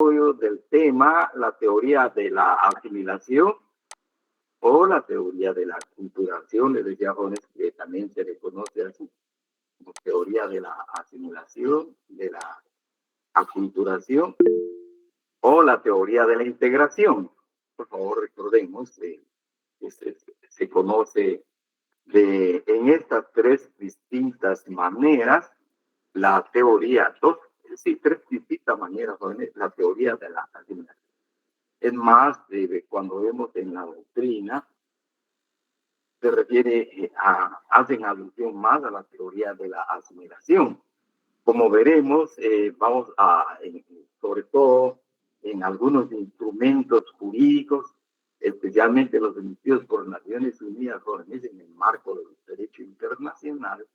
del tema, la teoría de la asimilación o la teoría de la aculturación. Les decía, jóvenes, que también se le conoce así, como teoría de la asimilación, de la aculturación o la teoría de la integración. Por favor, recordemos que se conoce en estas tres distintas maneras la teoría, tres distintas maneras, jóvenes, la teoría de la asimilación. Es más, cuando vemos en la doctrina, se refiere hacen alusión más a la teoría de la asimilación. Como veremos, vamos sobre todo en algunos instrumentos jurídicos, especialmente los emitidos por Naciones Unidas, en el marco del derecho internacional,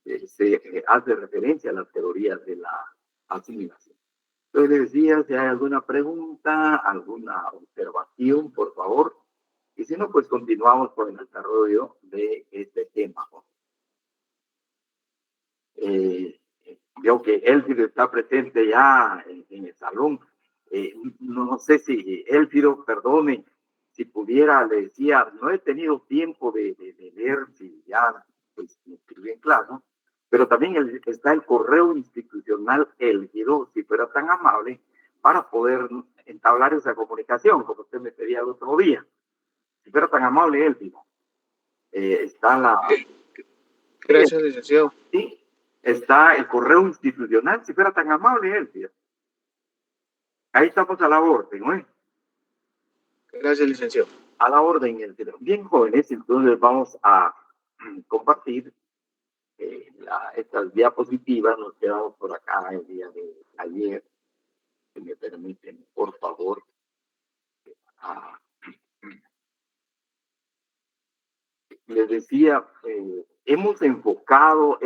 se hace referencia a la teoría de la asimilación. Entonces, les decía, si hay alguna pregunta, alguna observación, por favor. Y si no, pues continuamos con el desarrollo de este tema. Veo que Elfiro está presente ya en el salón. No sé si Elfiro, perdone, si pudiera, le decía, no he tenido tiempo de leer, si ya pues, me escribí en clase, ¿no? Pero también está el correo institucional Elfiro, si fuera tan amable, para poder entablar esa comunicación, como usted me pedía el otro día. Si fuera tan amable, Elfiro. Está la... Gracias, licenciado. Sí, está el correo institucional, si fuera tan amable, Elfiro. Ahí estamos a la orden, ¿no? Gracias, licenciado. A la orden, Elfiro. Bien, jóvenes, entonces vamos a compartir estas diapositivas. Nos quedamos por acá el día de ayer. Si me permiten, por favor. Les decía, hemos entrado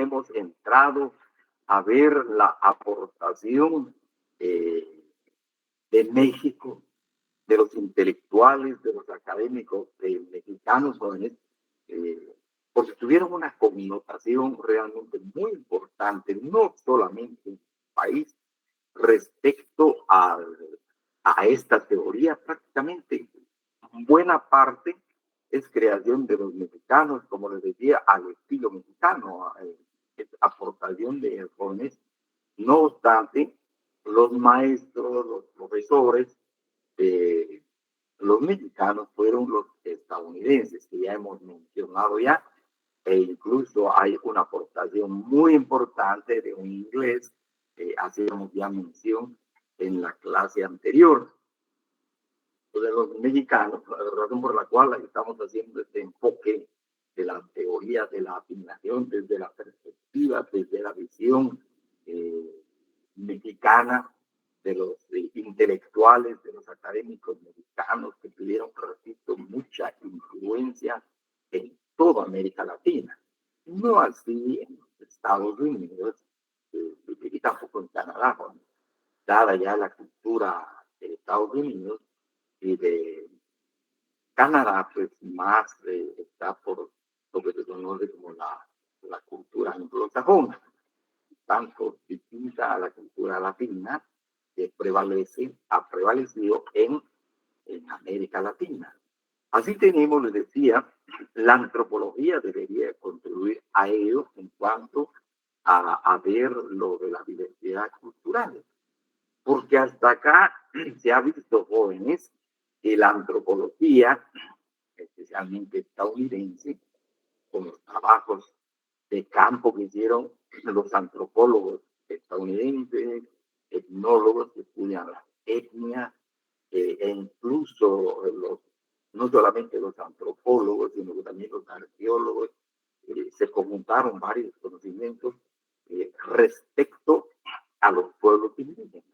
a ver la aportación de México, de los intelectuales, de los académicos mexicanos, jóvenes, porque tuvieron una connotación realmente muy importante, no solamente en el país, respecto a esta teoría. Prácticamente buena parte es creación de los mexicanos, como les decía, al estilo mexicano, aportación de jóvenes. No obstante, los maestros, los profesores, los mexicanos fueron los estadounidenses, que ya hemos mencionado ya, e incluso hay una aportación muy importante de un inglés, hacíamos ya mención en la clase anterior, de los mexicanos, la razón por la cual estamos haciendo este enfoque de la teoría de la asimilación desde la perspectiva, desde la visión mexicana, de los intelectuales, de los académicos mexicanos que tuvieron, repito, mucha influencia en toda América Latina. No así en los Estados Unidos y tampoco en Canadá, dada ya la cultura de Estados Unidos y de Canadá, pues más está por lo que se conoce como la cultura anglosajona, tanto distinta a la cultura latina que ha prevalecido en América Latina. Así tenemos, les decía, la antropología debería contribuir a ello en cuanto a ver lo de la diversidad cultural, porque hasta acá se ha visto, jóvenes, que la antropología, especialmente estadounidense, con los trabajos de campo que hicieron los antropólogos estadounidenses, etnólogos que estudian la etnia, e incluso no solamente los antropólogos, sino que también los arqueólogos, se conjuntaron varios conocimientos respecto a los pueblos indígenas.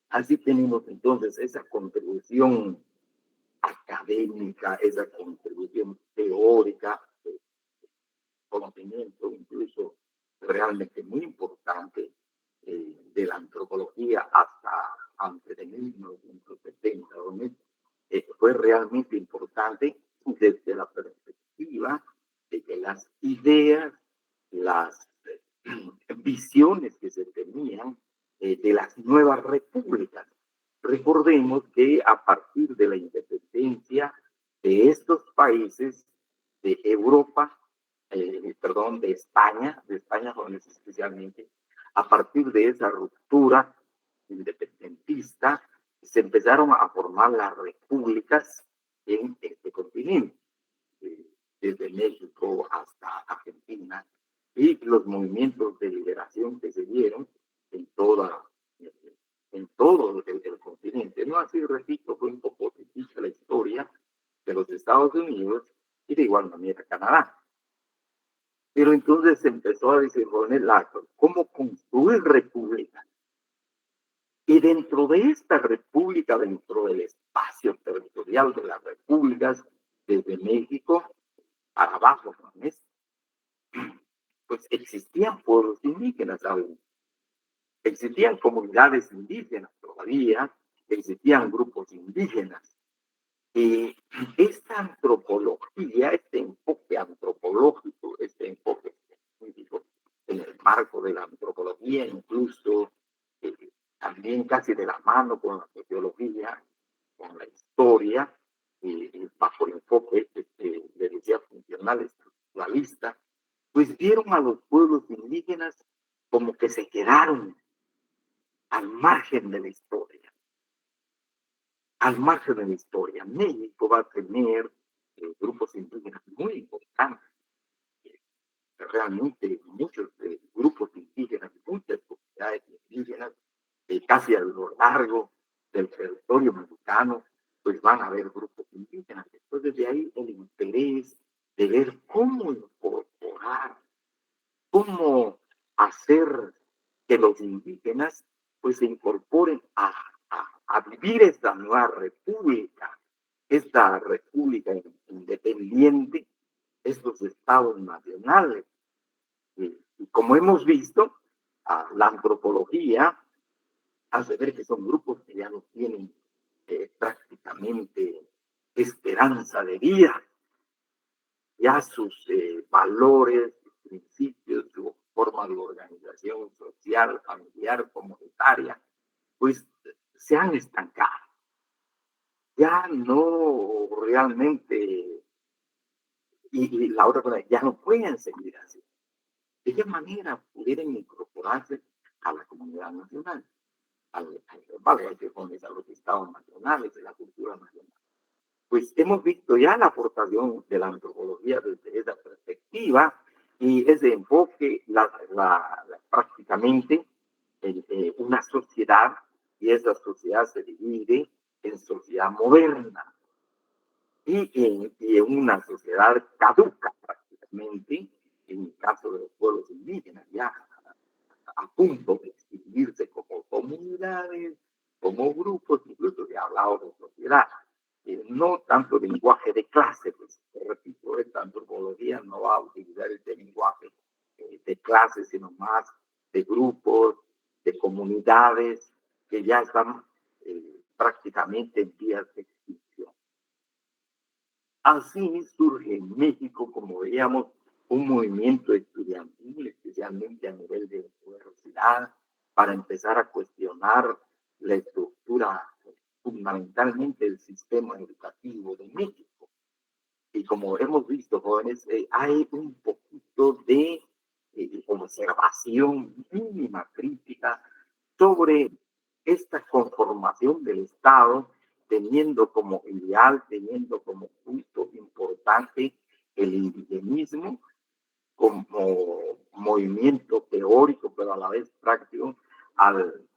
Así tenemos entonces esa contribución académica, esa contribución teórica, conocimiento incluso realmente muy importante de la antropología hasta antes de 1970, donde fue realmente importante desde la perspectiva de que las ideas, las visiones que se tenían de las nuevas repúblicas repúblicas. Recordemos que a partir de la independencia de estos países de Europa, de España jóvenes especialmente, a partir de esa ruptura independentista, se empezaron a formar las repúblicas en este continente, desde México hasta Argentina, y los movimientos de liberación que se dieron en en todo el continente. No así, repito, fue un poco difícil la historia de los Estados Unidos y de igual manera Canadá. Pero entonces se empezó a decir, ¿cómo construir república? Y dentro de esta república, dentro del espacio territorial de las repúblicas, desde México para abajo, ¿no? Pues existían pueblos indígenas aún, existían comunidades indígenas todavía, existían grupos indígenas. Y esta antropología, este enfoque antropológico, este enfoque científico, en el marco de la antropología, incluso también casi de la mano con la sociología, con la historia, bajo el enfoque, le decía, funcional, estructuralista, pues vieron a los pueblos indígenas como que se quedaron al margen de la historia. Al margen de la historia, México va a tener grupos indígenas muy importantes. Realmente muchos grupos indígenas, muchas comunidades indígenas, casi a lo largo del territorio mexicano, pues van a haber grupos indígenas. Entonces de ahí el interés de ver cómo incorporar, cómo hacer que los indígenas pues se incorporen a vivir esta nueva república, esta república independiente, estos estados nacionales. Y como hemos visto, la antropología hace ver que son grupos que ya no tienen prácticamente esperanza de vida. Ya sus valores, sus principios, su forma de organización social, familiar, comunitaria, pues se han estancado. Ya no realmente, y la otra cosa, ya no pueden seguir así. ¿De qué manera pudieran incorporarse a la comunidad nacional? A los estados nacionales, de la cultura nacional. Pues hemos visto ya la aportación de la antropología desde esa perspectiva y ese enfoque prácticamente una sociedad, y esa sociedad se divide en sociedad moderna y en una sociedad caduca prácticamente, en el caso de los pueblos indígenas, ya a punto de extinguirse como comunidades, como grupos, incluso se ha hablado de sociedad. No tanto lenguaje de clase, pues repito, esta antropología no va a utilizar este lenguaje de clase, sino más de grupos, de comunidades que ya están prácticamente en vías de extinción. Así surge en México, como veíamos, un movimiento estudiantil, especialmente a nivel de universidad, para empezar a cuestionar la estructura, fundamentalmente el sistema educativo de México. Y como hemos visto, jóvenes, hay un poquito de observación mínima crítica sobre esta conformación del Estado, teniendo como ideal, teniendo como punto importante el indigenismo como movimiento teórico, pero a la vez práctico, al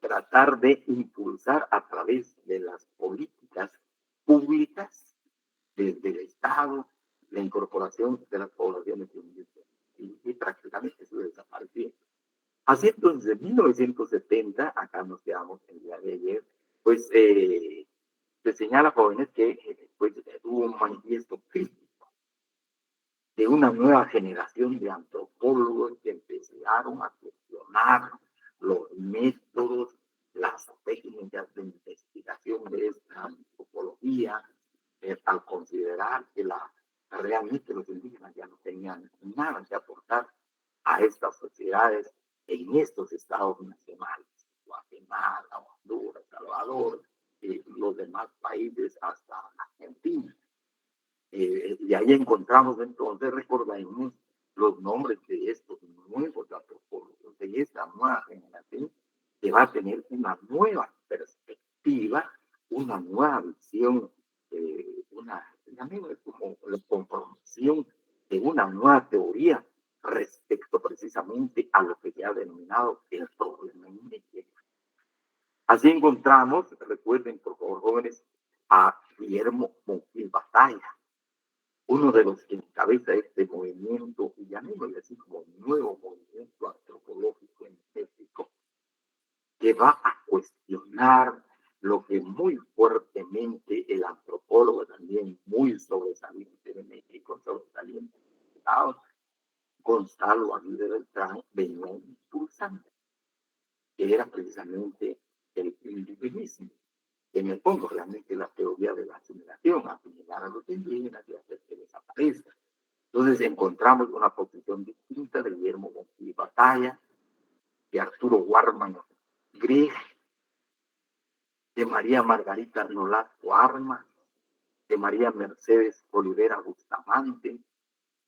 tratar de impulsar a través de las políticas públicas desde el Estado la incorporación de las poblaciones indígenas. Y prácticamente eso desapareció. Así entonces, en 1970, acá nos quedamos el día de ayer, pues se señala, jóvenes, que pues, hubo un manifiesto crítico de una nueva generación de antropólogos que empezaron a cuestionar los métodos, las técnicas de investigación de esta antropología, al considerar que realmente los indígenas ya no tenían nada que aportar a estas sociedades en estos estados nacionales, Guatemala, demás países hasta Argentina. Y ahí encontramos entonces, recordemos los nombres de estos nuevos antropólogos, de esta nueva generación que va a tener una nueva perspectiva, una nueva visión, como la conformación de una nueva teoría respecto precisamente a lo que se ha denominado el problema indígena. Así encontramos, recuerden por favor jóvenes, a Guillermo Monfil Batalla, uno de los que encabeza este movimiento, y llamémosle así como nuevo movimiento antropológico en México, que va a cuestionar lo que muy fuertemente el antropólogo también muy sobresaliente de México, sobresaliente de Estados, Gonzalo Aguirre Beltrán, venía impulsando, que era precisamente el indigenismo. En el fondo, realmente la teoría de la asimilación, asimilar a los indígenas y hacer que desaparezcan. Entonces encontramos una posición distinta de Guillermo Monfil Batalla, de Arturo Warman Grieg, de María Margarita Nolasco Armas, de María Mercedes Olivera Bustamante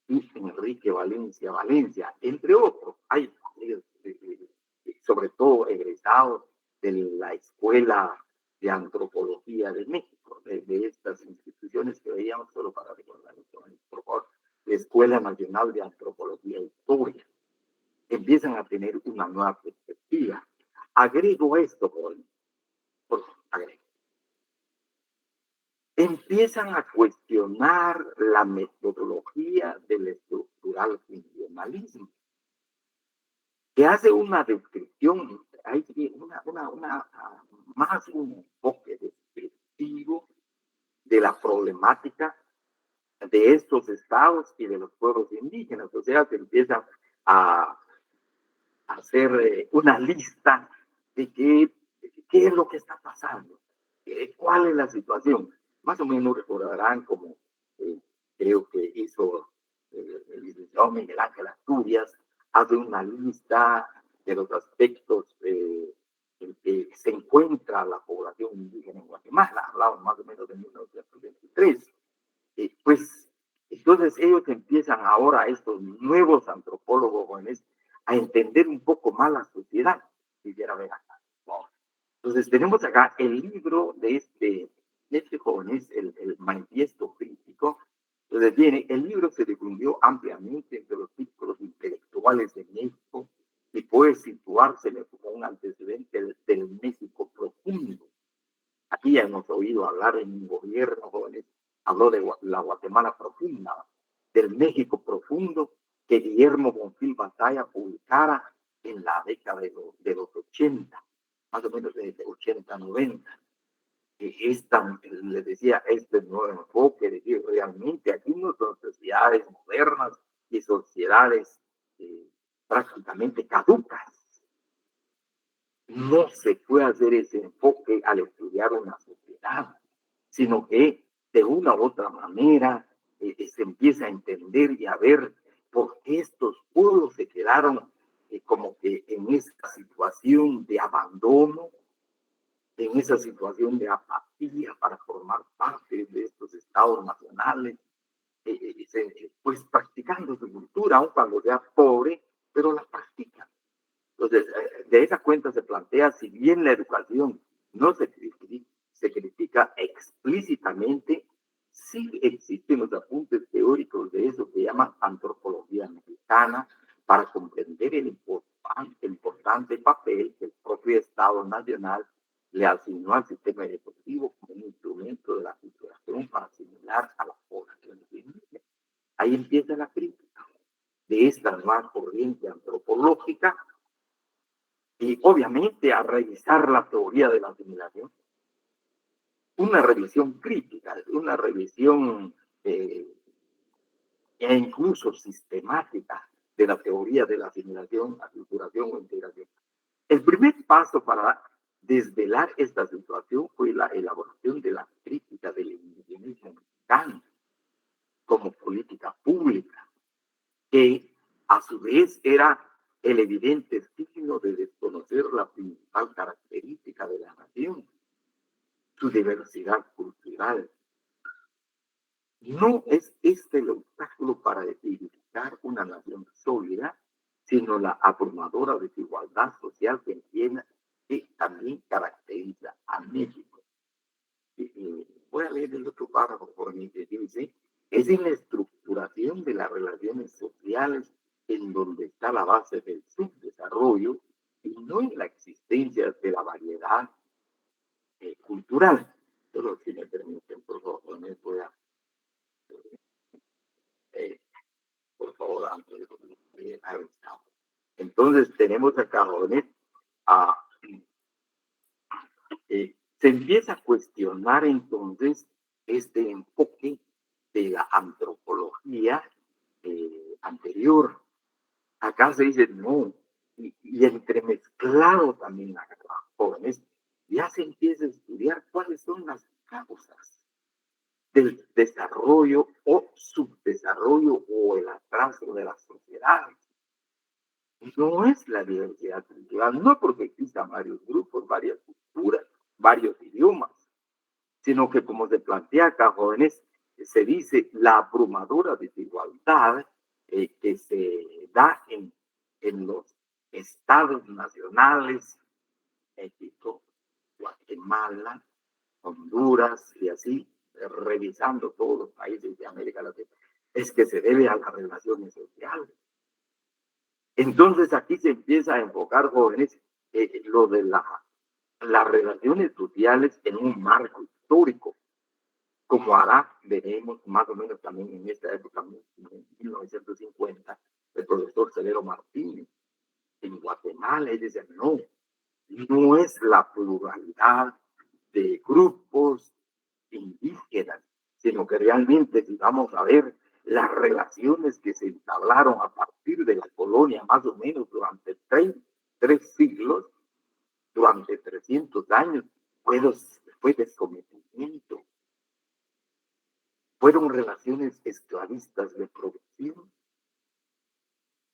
y Enrique Valencia Valencia, entre otros. Hay sobre todo egresados de la Escuela de Antropología de México, de estas instituciones que veíamos, solo para recordar, por favor, la Escuela Nacional de Antropología e Historia, empiezan a tener una nueva perspectiva. Agrego esto, por agrego. Empiezan a cuestionar la metodología del estructural funcionalismo, que hace una descripción, hay más un enfoque descriptivo de la problemática de estos estados y de los pueblos indígenas. O sea, se empieza a hacer una lista de qué es lo que está pasando, cuál es la situación. Más o menos recordarán como creo que hizo el licenciado Miguel Ángel Asturias, hace una lista de los aspectos en que se encuentra la población indígena en Guatemala, hablamos más o menos de 1923. Pues entonces ellos empiezan ahora, estos nuevos antropólogos jóvenes, a entender un poco más la sociedad. Quisiera ver acá. Entonces tenemos acá el libro de este joven, es el manifiesto crítico. Entonces viene, el libro se difundió ampliamente entre los círculos intelectuales de México y puede situarse como un antecedente del México profundo. Aquí ya hemos oído hablar en un gobierno, jóvenes, habló de la Guatemala profunda, del México profundo, que Guillermo Monfil Batalla publicara en la década de los 80, más o menos de 80, 90. Les decía, este nuevo enfoque, de que realmente aquí no son sociedades modernas y sociedades prácticamente caducas. No se puede hacer ese enfoque al estudiar una sociedad, sino que de una u otra manera se empieza a entender y a ver por qué estos pueblos se quedaron como que en esta situación de abandono, en esa situación de apatía para formar parte de estos estados nacionales, pues practicando su cultura, aun cuando sea pobre, pero la practican. Entonces, de esa cuenta se plantea, si bien la educación no se critica explícitamente, sí existen los apuntes teóricos de eso que llaman antropología mexicana para comprender el importante papel que el propio Estado Nacional le asignó al sistema educativo como un instrumento de la culturación para asimilar a la población indígena. Ahí empieza la crítica de esta nueva corriente antropológica y obviamente a revisar la teoría de la asimilación. Una revisión crítica, una revisión e incluso sistemática de la teoría de la asimilación, aculturación o integración. El primer paso para desvelar esta situación fue la elaboración de la crítica del indigenismo mexicano como política pública, que a su vez era el evidente signo de desconocer la principal característica de la nación, su diversidad cultural. No es este el obstáculo para edificar una nación sólida, sino la abrumadora desigualdad social que también caracteriza a México. Voy a leer el otro párrafo por mí que dice, es en la estructuración de las relaciones sociales en donde está la base del subdesarrollo y no en la existencia de la variedad cultural. Solo si me permiten, por favor, me voy a, por favor, antes de entonces tenemos acá, jóvenes, a se empieza a cuestionar entonces este enfoque de la antropología anterior. Acá se dice no, y entremezclado también a jóvenes, ya se empieza a estudiar cuáles son las causas del desarrollo o subdesarrollo o el atraso de las sociedades. No es la diversidad cultural, no porque existan varios grupos, varias culturas, varios idiomas, sino que como se plantea acá, jóvenes, se dice la abrumadora desigualdad que se da en los estados nacionales, México, Guatemala, Honduras y así, revisando todos los países de América Latina, es que se debe a las relaciones sociales. Entonces aquí se empieza a enfocar, jóvenes, lo de las relaciones sociales en un marco histórico, como hará, veremos más o menos también en esta época, en 1950, el profesor Celero Martínez. En Guatemala, él dice, no es la pluralidad de grupos indígenas, sino que realmente, si vamos a ver las relaciones que se entablaron a partir de la colonia, más o menos durante tres siglos, durante 300 años, fue descometimiento. Fueron relaciones esclavistas de producción.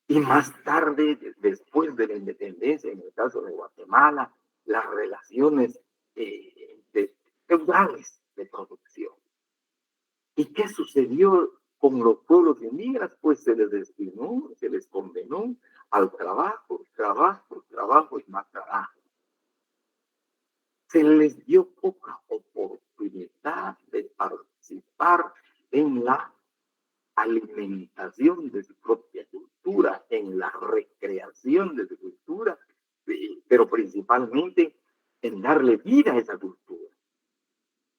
Y más tarde, después de la independencia, en el caso de Guatemala, las relaciones feudales de producción. ¿Y qué sucedió con los pueblos indígenas? Pues se les destinó, se les condenó al trabajo, trabajo, trabajo y más trabajo. Se les dio poca oportunidad de participar en la alimentación de su propia cultura, en la recreación de su cultura, pero principalmente en darle vida a esa cultura.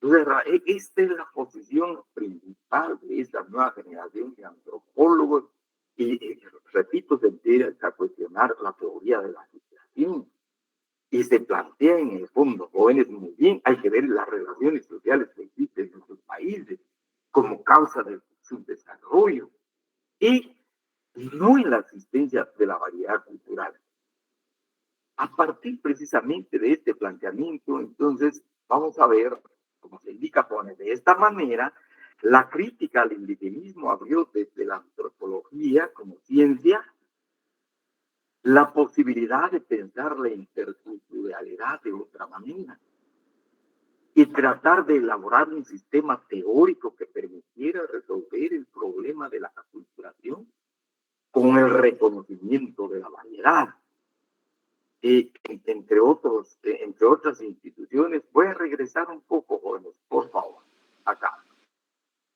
Entonces, esta es la posición principal de esta nueva generación de antropólogos y repito, se empieza a cuestionar la teoría de la situación y se plantea en el fondo, jóvenes, muy bien, hay que ver las relaciones sociales que existen en nuestros países como causa de su desarrollo y no en la existencia de la variedad cultural. A partir precisamente de este planteamiento, entonces, vamos a ver, como se indica, pone de esta manera, la crítica al indigenismo abrió desde la antropología como ciencia la posibilidad de pensar la interculturalidad de otra manera y tratar de elaborar un sistema teórico que permitiera resolver el problema de la aculturación con el reconocimiento de la variedad. Entre otras instituciones. Voy a regresar un poco, jóvenes, por favor, acá.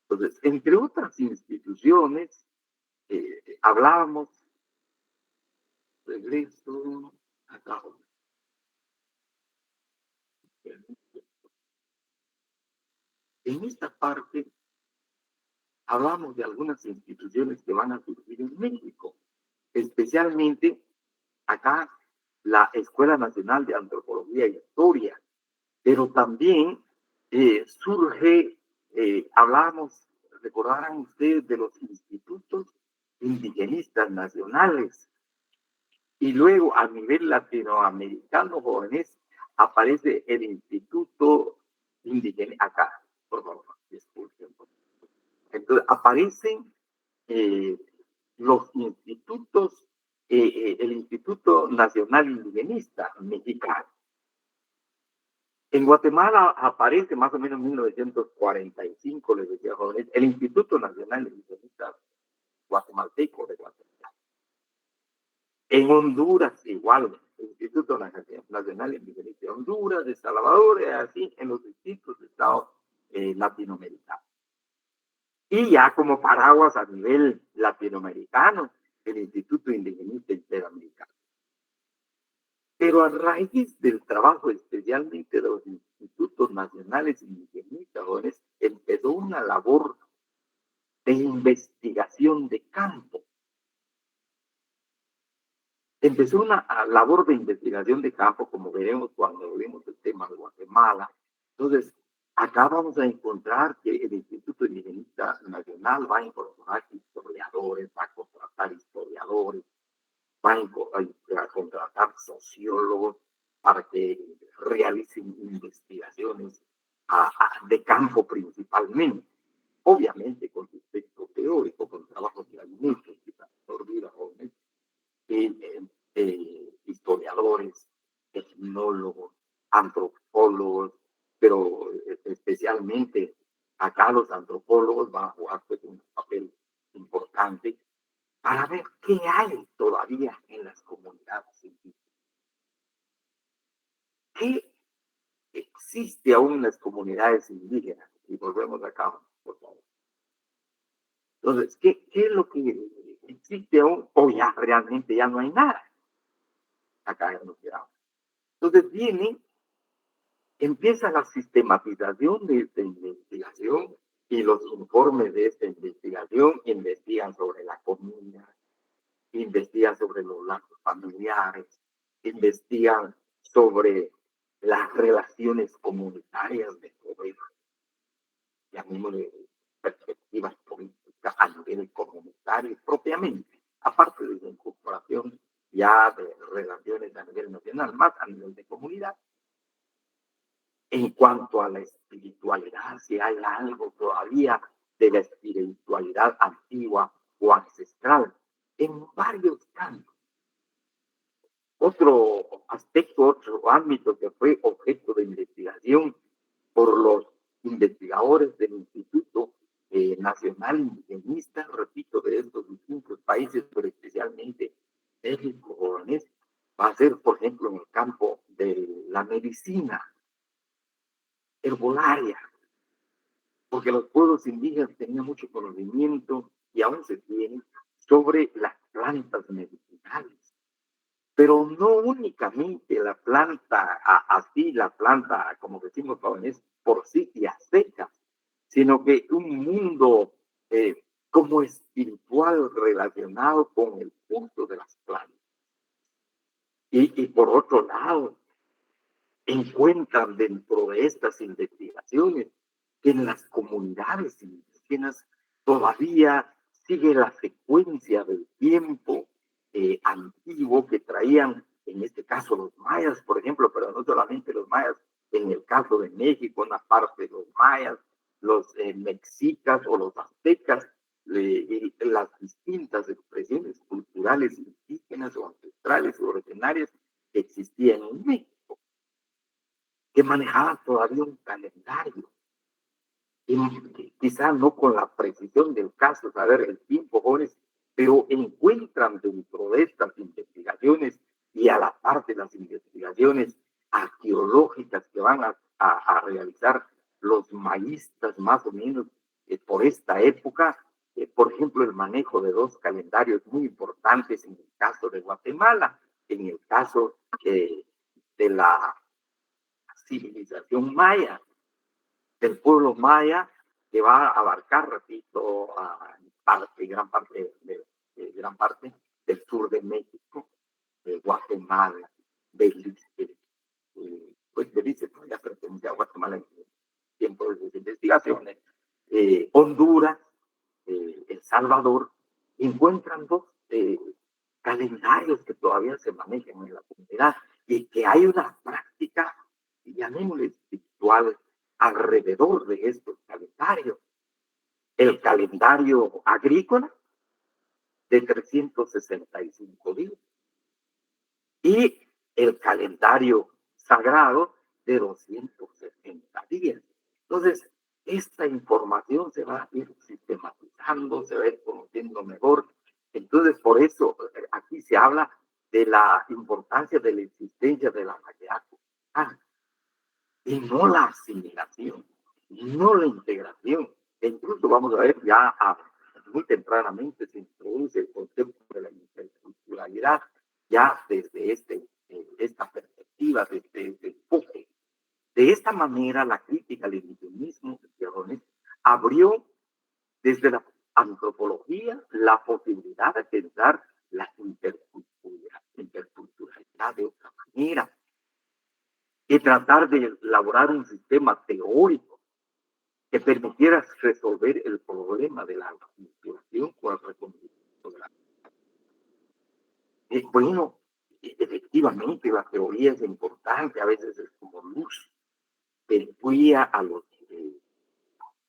Entonces, entre otras instituciones, hablábamos, regreso, acá, jóvenes. En esta parte, hablamos de algunas instituciones que van a surgir en México, especialmente acá la Escuela Nacional de Antropología e Historia, pero también surge, hablamos, recordarán ustedes de los institutos indigenistas nacionales, y luego a nivel latinoamericano, jóvenes, aparece el Instituto Indígena, acá, por favor, disculpen. Entonces aparecen los institutos, el Instituto Nacional Indigenista Mexicano. En Guatemala aparece más o menos en 1945, les decía jóvenes, el Instituto Nacional de Indigenistas Guatemalteco de Guatemala. En Honduras igual, el Instituto Nacional de Indigenistas de Honduras, de El Salvador, así en los distintos estados latinoamericanos. Y ya como paraguas a nivel latinoamericano, el Instituto Indigenista Interamericano. Pero a raíz del trabajo especialmente de los institutos nacionales indigenistas, empezó una labor de investigación de campo. Empezó una labor de investigación de campo, como veremos cuando vemos el tema de Guatemala. Entonces, acá vamos a encontrar que el Instituto Indigenista Nacional va a incorporar historiadores, va a contratar historiadores, va a contratar sociólogos para que realicen investigaciones de campo principalmente. Obviamente con su texto teórico, con trabajos de gabinetes, historiadores, etnólogos, antropólogos, pero especialmente acá los antropólogos van a jugar pues, un papel importante para ver qué hay todavía en las comunidades indígenas. ¿Qué existe aún en las comunidades indígenas? Y volvemos acá, por favor. Entonces, ¿qué es lo que existe aún? O ya realmente ya no hay nada. Acá nos quedamos. Entonces empieza la sistematización de esta investigación y los informes de esta investigación investigan sobre la comida, investigan sobre los lazos familiares, investigan sobre las relaciones comunitarias de poder, llamémosle perspectivas políticas a nivel comunitario propiamente, aparte de la incorporación ya de relaciones a nivel nacional, más a nivel de comunidad. En cuanto a la espiritualidad, si hay algo todavía de la espiritualidad antigua o ancestral, en varios campos. Otro aspecto, otro ámbito que fue objeto de investigación por los investigadores del Instituto Nacional Indigenista, repito, de estos distintos países, pero especialmente México, jóvenes, va a ser, por ejemplo, en el campo de la medicina herbolaria, porque los pueblos indígenas tenían mucho conocimiento y aún se tiene sobre las plantas medicinales. Pero no únicamente la planta, así la planta, como decimos jóvenes, por sí y a secas, sino que un mundo como espiritual relacionado con el uso de las plantas. Y por otro lado, encuentran dentro de estas investigaciones que en las comunidades indígenas todavía sigue la secuencia del tiempo antiguo que traían, en este caso los mayas, por ejemplo, pero no solamente los mayas, en el caso de México, una parte de los mayas, los mexicas o los aztecas, las distintas expresiones culturales indígenas o ancestrales o originarias que existían en México, que manejaban todavía un calendario. Y quizás no con la precisión del caso, saber el tiempo, jóvenes, pero encuentran dentro de estas investigaciones y a la par de las investigaciones arqueológicas que van a realizar los mayistas más o menos por esta época, por ejemplo, el manejo de dos calendarios muy importantes en el caso de Guatemala, en el caso de la civilización maya, del pueblo maya, que va a abarcar, repito, gran parte del sur de México, de Guatemala, Belice. Pues Belice ya pertenece a Guatemala en tiempo de sus investigaciones. Honduras, El Salvador, encuentran dos calendarios que todavía se manejan en la comunidad y que hay una práctica, llamémosle espiritual, alrededor de estos calendarios. El calendario agrícola de 365 días y el calendario sagrado de 260 días. Entonces, esta información se va a ir sistematizando, se va a ir conociendo mejor. Entonces, por eso aquí se habla de la importancia de la existencia de la variedad cultural y no la asimilación, no la integración. E incluso vamos a ver muy tempranamente se introduce el concepto de la interculturalidad ya desde esta perspectiva, desde este enfoque. De esta manera, la crítica al indigenismo abrió desde la antropología la posibilidad de pensar la interculturalidad de otra manera y tratar de elaborar un sistema teórico que permitiera resolver el problema de la vinculación con el reconocimiento de la bueno, efectivamente la teoría es importante, a veces es como luz que guía a los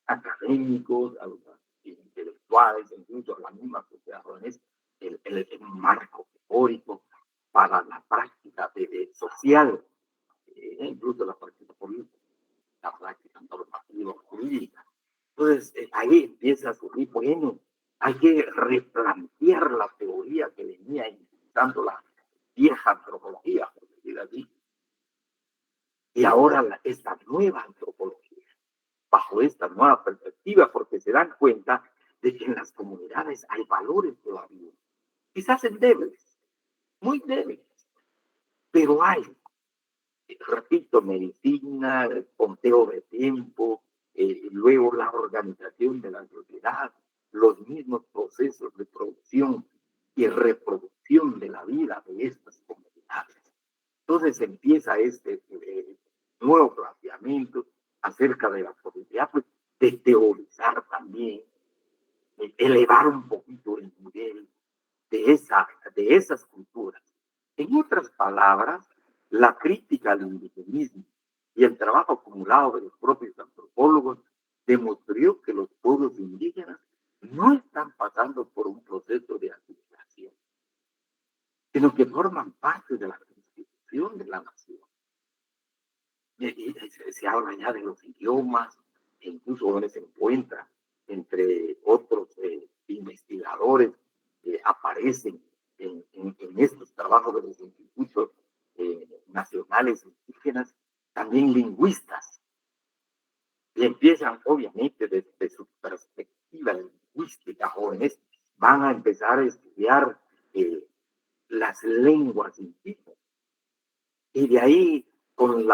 académicos, a los intelectuales, incluso a la misma sociedad japonesa, el marco teórico para la práctica social, incluso la práctica política, la práctica normativa jurídica. Entonces, ahí empieza a surgir, bueno, hay que replantear la teoría que venía intentando la vieja antropología, por decir así, y ahora esta nueva antropología, bajo esta nueva perspectiva, porque se dan cuenta de que en las comunidades hay valores todavía, quizás endebles, muy débiles, pero hay, repito, medicina, el conteo de tiempo, luego la organización de la sociedad, los mismos procesos de producción y reproducción de la vida de estas comunidades. Entonces empieza este nuevo planteamiento acerca de la posibilidad pues, de teorizar también, elevar un poquito el nivel de esas culturas. En otras palabras, la crítica al indigenismo y el trabajo acumulado de los propios antropólogos demostró que los pueblos indígenas no están pasando por un proceso de asimilación, sino que forman parte de la constitución de la nación. Se habla ya de los idiomas, e incluso donde se encuentra entre otros investigadores que aparecen en estos trabajos de los institutos nacionales indígenas, también lingüistas, y empiezan obviamente desde su perspectiva lingüística, jóvenes van a empezar a estudiar las lenguas indígenas, y de ahí con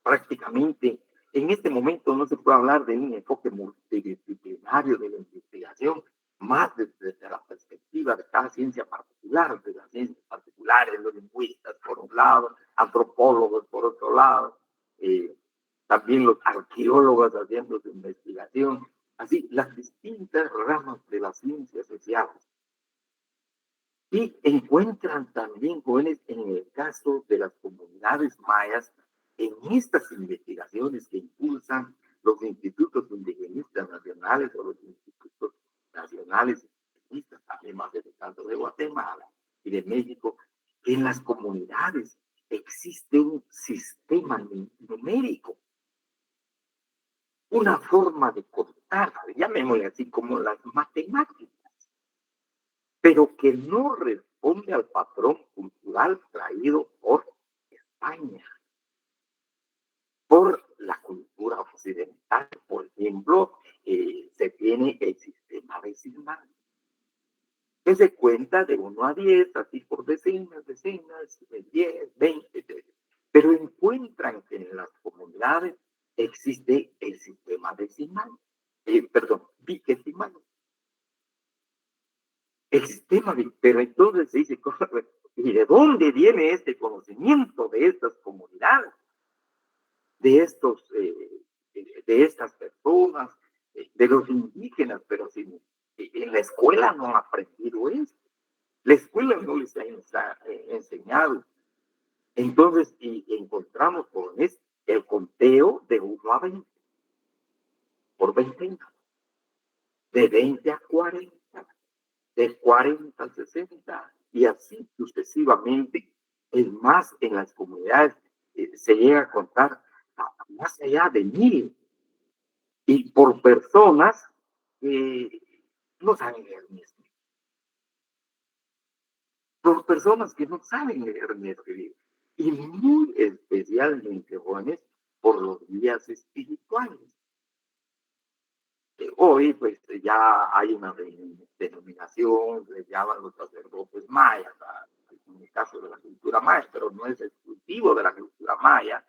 prácticamente, en este momento no se puede hablar de un enfoque multidisciplinario de la investigación, más desde la perspectiva de cada ciencia particular, de las ciencias particulares, los lingüistas por un lado, antropólogos por otro lado, también los arqueólogos haciendo su investigación, así las distintas ramas de las ciencias sociales. Y encuentran también jóvenes en el caso de las comunidades mayas, en estas investigaciones que impulsan los institutos indigenistas nacionales o los institutos nacionales indigenistas, además del caso de Guatemala y de México, que en las comunidades existe un sistema numérico, una forma de contar, llamémosle así como las matemáticas, pero que no responde al patrón cultural traído por España, por la cultura occidental. Por ejemplo, se tiene el sistema decimal, que se cuenta de 1 a 10, así por decenas, 10, 20, pero encuentran que en las comunidades existe el sistema decimal, vigesimal. El sistema, pero entonces se dice, ¿y de dónde viene este conocimiento de estas comunidades? De estas personas, de los indígenas, pero si en la escuela no han aprendido eso. La escuela no les ha enseñado. Entonces, y encontramos con el conteo de 1 a 20, por 20 años, de 20 a 40, de 40 a 60, y así sucesivamente, es más en las comunidades se llega a contar más allá de 1000, y por personas que no saben leer ni escribir, por personas que no saben leer ni escribir, y muy especialmente, jóvenes, por los guías espirituales. Hoy, pues ya hay una denominación, se llaman los sacerdotes mayas, en el caso de la cultura maya, pero no es exclusivo de la cultura maya.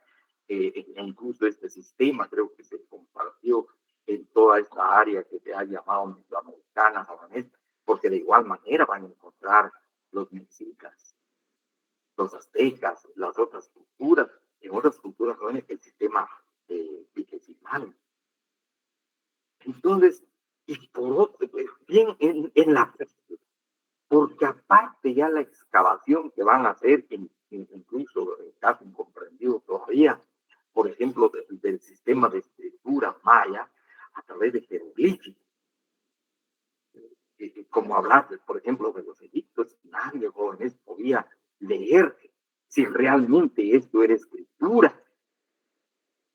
Incluso este sistema creo que se compartió en toda esta área que se ha llamado mesoamericana, japonés, porque de igual manera van a encontrar los mexicas, los aztecas, las otras culturas, en otras culturas jóvenes el sistema vigesimal. Entonces, y por otro, bien en la, porque aparte ya la excavación que van a hacer, incluso en caso incomprendido todavía, por ejemplo, del sistema de escritura maya a través de jeroglíficos, como hablaste, por ejemplo, de los egipcios, nadie jóvenes podía leer si realmente esto era escritura.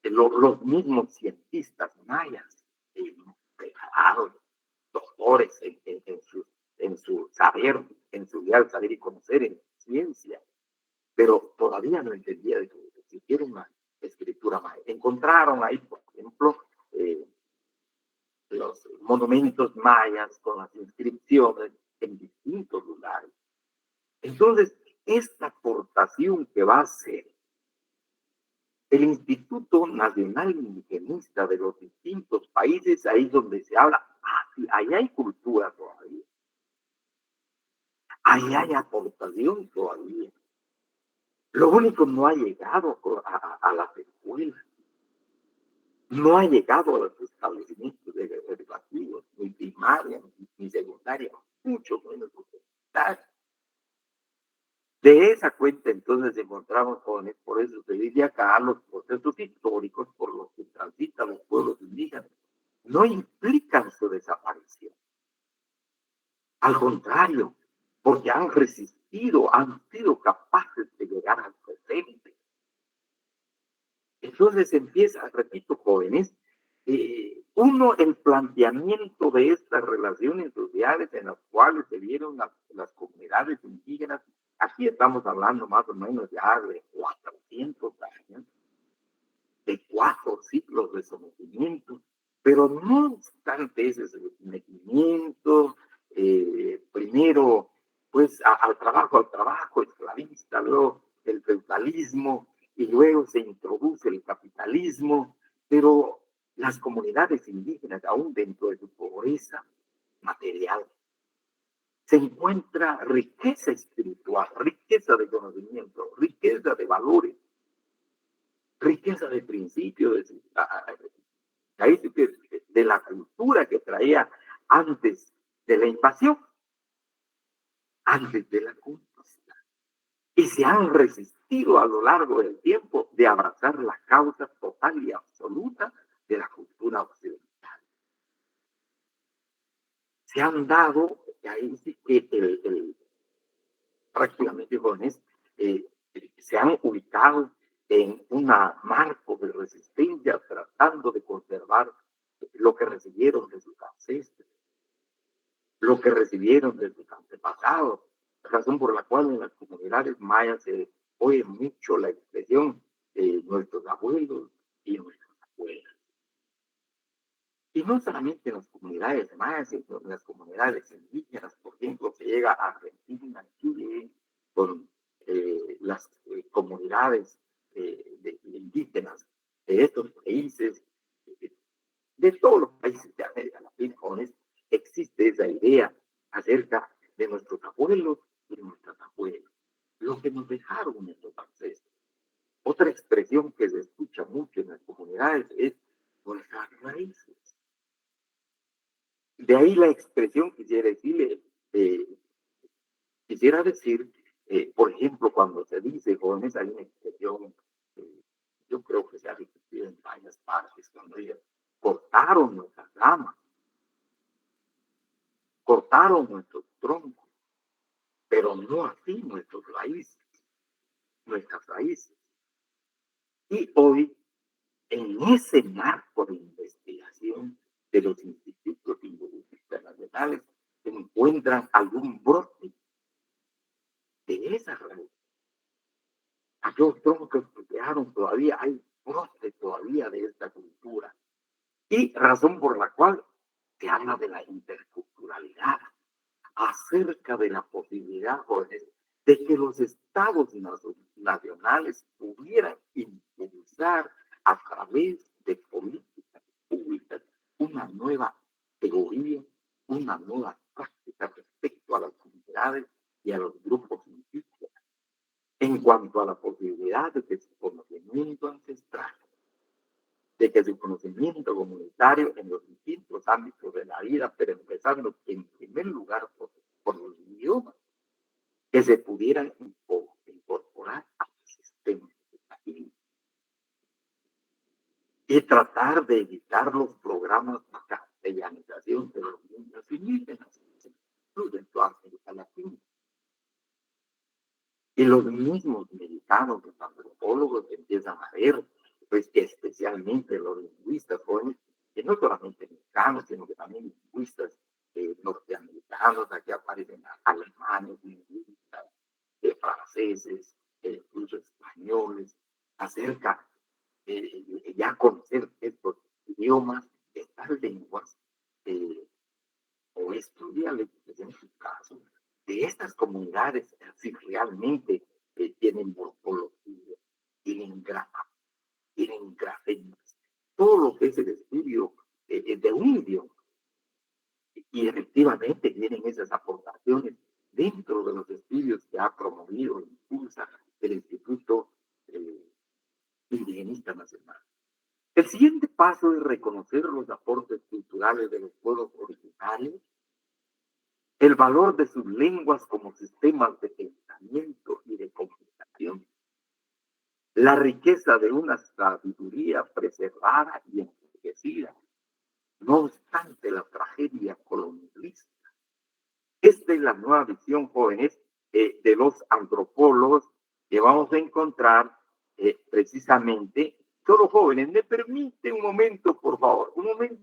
Los mismos cientistas mayas, preparados, doctores en su saber, en su ideal saber y conocer en ciencia, pero todavía no entendía de que existiera una escritura maya. Encontraron ahí, por ejemplo, los monumentos mayas con las inscripciones en distintos lugares. Entonces, esta aportación que va a hacer el Instituto Nacional Indigenista de los distintos países, ahí donde se habla, ahí hay cultura todavía, ahí hay aportación todavía. Lo único no ha llegado a las escuelas, no ha llegado a los establecimientos educativos, ni primaria, ni secundaria, mucho menos universitaria. De esa cuenta entonces encontramos jóvenes, por eso se dice acá, los procesos históricos por los que transitan los pueblos indígenas no implican su desaparición. Al contrario, porque han resistido, han sido capaces de llegar al presente. Entonces empieza, repito, jóvenes, el planteamiento de estas relaciones sociales en las cuales se vieron las comunidades indígenas. Aquí estamos hablando más o menos ya de 400 años, de 4 siglos de sometimiento, pero no obstante ese sometimiento, primero, pues al trabajo esclavista, luego el feudalismo, y luego se introduce el capitalismo, pero las comunidades indígenas, aún dentro de su pobreza material, se encuentra riqueza espiritual, riqueza de conocimiento, riqueza de valores, riqueza de principios, de la cultura que traía antes de la invasión, antes de la conquista. Y se han resistido a lo largo del tiempo de abrazar la causa total y absoluta de la cultura occidental. Se han dado, y ahí sí que prácticamente jóvenes se han ubicado en un marco de resistencia tratando de conservar lo que recibieron de sus ancestros, lo que recibieron de sus antepasados, razón por la cual en las comunidades mayas se oye mucho la expresión nuestros abuelos y nuestras abuelas. Y no solamente en las comunidades mayas, sino en las comunidades indígenas, por ejemplo, se llega a Argentina, Chile, con las comunidades indígenas de estos países, de todos los países de América Latina, existe esa idea acerca de nuestros abuelos y nuestras abuelas, lo que nos dejaron nuestros ancestros. Otra expresión que se escucha mucho en las comunidades es nuestras raíces. De ahí la expresión quisiera decir, por ejemplo, cuando se dice, jóvenes, hay una expresión, yo creo que se ha repetido en varias partes, cuando ellos cortaron nuestras ramas, cortaron nuestros troncos, pero no así nuestras raíces, nuestras raíces. Y hoy, en ese marco de investigación de los institutos internacionales, se encuentran algún brote de esa realidad. Aquellos troncos que quedaron todavía, hay brote todavía de esta cultura. Y razón por la cual se habla de la interculturalidad, acerca de la posibilidad de que los estados nacionales pudieran impulsar a través de políticas públicas una nueva teoría, una nueva práctica respecto a las comunidades y a los grupos indígenas en cuanto a la posibilidad de que su conocimiento ancestral, de que su conocimiento comunitario en los distintos ámbitos de la vida, pero empezando en primer lugar por los idiomas, que se pudieran incorporar al sistema educativo y tratar de evitar los programas de castellanización de los niños indígenas, incluyen toda América Latina. Y los mismos mexicanos, los antropólogos, empiezan a ver, pues que especialmente los lingüistas jóvenes, que no solamente mexicanos, sino que también lingüistas norteamericanos, aquí aparecen alemanes, lingüistas, franceses, incluso españoles, acerca de ya conocer estos idiomas, estas lenguas, o estudiarles en su caso, de estas comunidades, si realmente tienen morfología, tienen grama, tienen grafemas, todo lo que es el estudio de un idioma. Y efectivamente tienen esas aportaciones dentro de los estudios que ha promovido e impulsa el Instituto Indigenista Nacional. El siguiente paso es reconocer los aportes culturales de los pueblos originarios, el valor de sus lenguas como sistemas de pensamiento y de comunicación, la riqueza de una sabiduría preservada y enriquecida, no obstante la tragedia colonialista. Esta es la nueva visión, jóvenes, de los antropólogos que vamos a encontrar precisamente. Solo jóvenes, ¿me permite un momento, por favor? Un momento.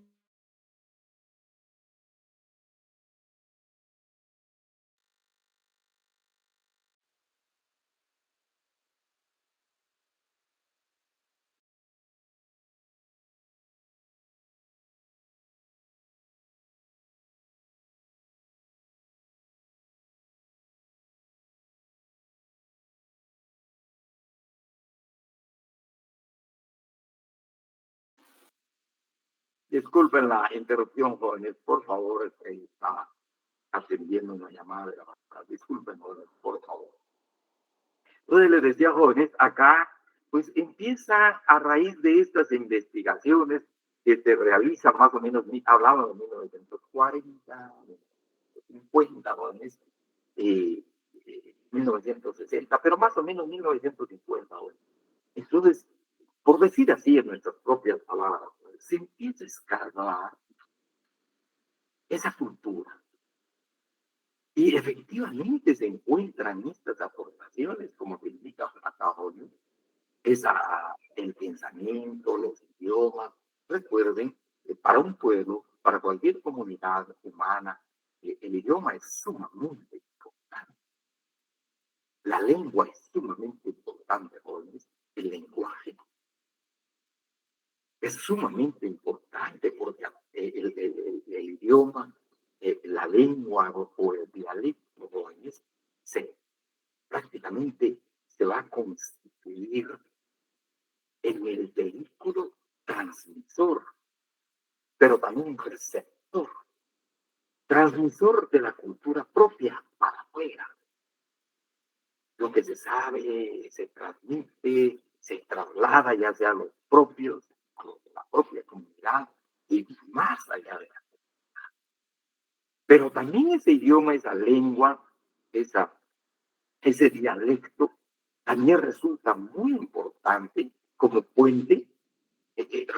Disculpen la interrupción, jóvenes, por favor, está atendiendo una llamada de la banca. Disculpen, jóvenes, por favor. Entonces les decía, jóvenes, acá pues empieza a raíz de estas investigaciones que se realizan más o menos, hablaba de 1940, 50, jóvenes, 1960, pero más o menos 1950, jóvenes. Entonces, por decir así en nuestras propias palabras, se empieza a escarbar esa cultura. Y efectivamente se encuentran estas aportaciones, como se indica acá, ¿no? El pensamiento, los idiomas. Recuerden que para un pueblo, para cualquier comunidad humana, el idioma es sumamente importante. La lengua es sumamente importante, jóvenes. El lenguaje es sumamente importante porque el idioma, la lengua o el dialecto, jóvenes, prácticamente se va a constituir en el vehículo transmisor, pero también receptor, transmisor de la cultura propia para afuera. Lo que se sabe, se transmite, se traslada ya sea a los propios, a los de la propia comunidad y más allá de la comunidad. Pero también ese idioma, esa lengua, ese dialecto, también resulta muy importante como puente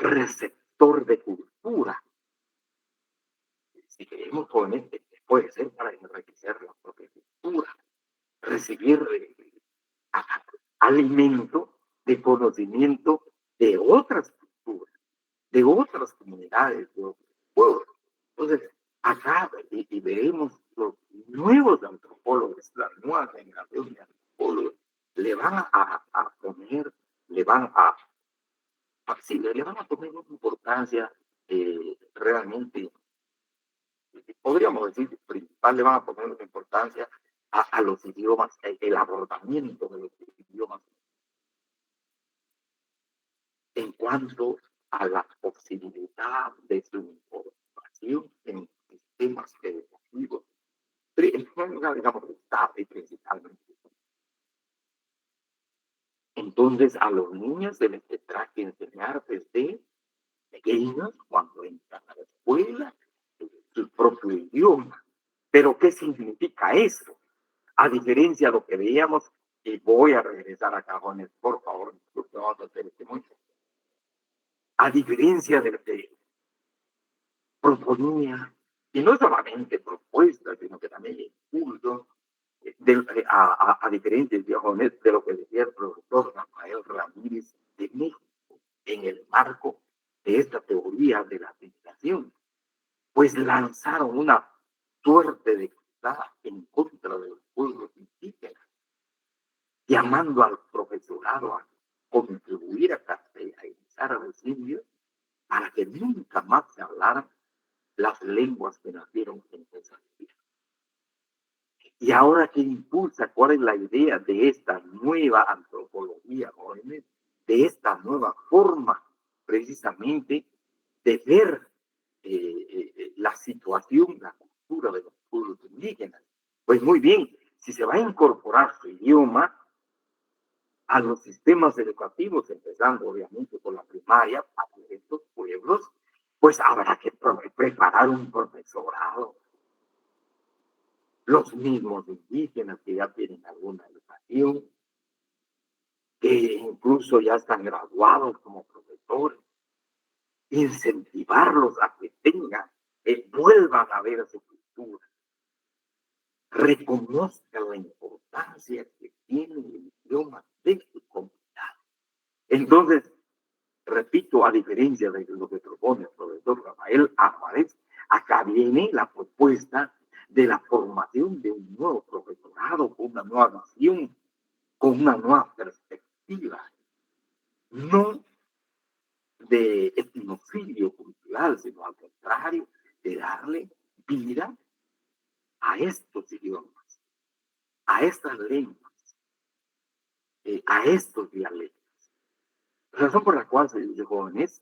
receptor de cultura. Si queremos, jóvenes, puede ser para enriquecer la propia cultura, recibir alimento de conocimiento de otras culturas, de otras comunidades, de otros pueblos. Entonces, acá y veremos los nuevos antropólogos, las nuevas generaciones de antropólogos, le van a poner, le van sí, le van a poner una importancia realmente, podríamos decir, principal, le van a poner una importancia a los idiomas, el abordamiento de los idiomas en cuanto a la posibilidad de su incorporación en sistemas educativos, en primer lugar, digamos, Estado y principalmente. Entonces, a los niños se les tendrá que enseñar desde pequeños, cuando entran a la escuela, su propio idioma. Pero, ¿qué significa eso? A diferencia de lo que veíamos, y voy a regresar a Cajones, por favor, porque vamos a hacer este muy. A diferencia de lo que proponía, y no solamente propuestas, sino que también impulso, a diferentes Cajones de lo que decía el profesor Rafael Ramírez de México, en el marco de esta teoría de la aplicación, pues lanzaron una suerte de cruzada en contra de los pueblos indígenas, llamando al profesorado a contribuir a castellanizar a los indios para que nunca más se hablaran las lenguas que nacieron en esa tierra. Y ahora que impulsa, ¿cuál es la idea de esta nueva antropología, jóvenes? De esta nueva forma, precisamente, de ver la situación, la cultura de los pueblos indígenas. Pues muy bien, si se va a incorporar su idioma a los sistemas educativos, empezando obviamente por la primaria, para estos pueblos, pues habrá que preparar un profesorado. Los mismos indígenas que ya tienen alguna educación, que incluso ya están graduados como profesores, incentivarlos a que tengan, vuelvan a ver su cultura, reconozcan la importancia que tiene el idioma de su comunidad. Entonces, repito, a diferencia de lo que propone el profesor Rafael Álvarez, acá viene la propuesta de la formación de un nuevo profesorado con una nueva visión, con una nueva perspectiva, no de etnocidio cultural, sino al contrario, de darle vida a estos idiomas, a estas lenguas, a estos dialectos. Razón por la cual se dice, jóvenes,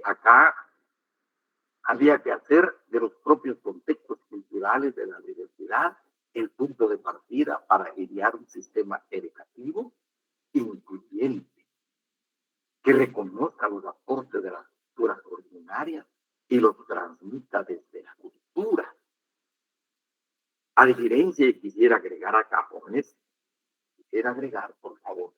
acá había que hacer de los propios contextos culturales de la diversidad el punto de partida para idear un sistema educativo incluyente, que reconozca los aportes de las culturas originarias y los transmita desde la cultura. A diferencia, y quisiera agregar a Cajones, quisiera agregar, por favor,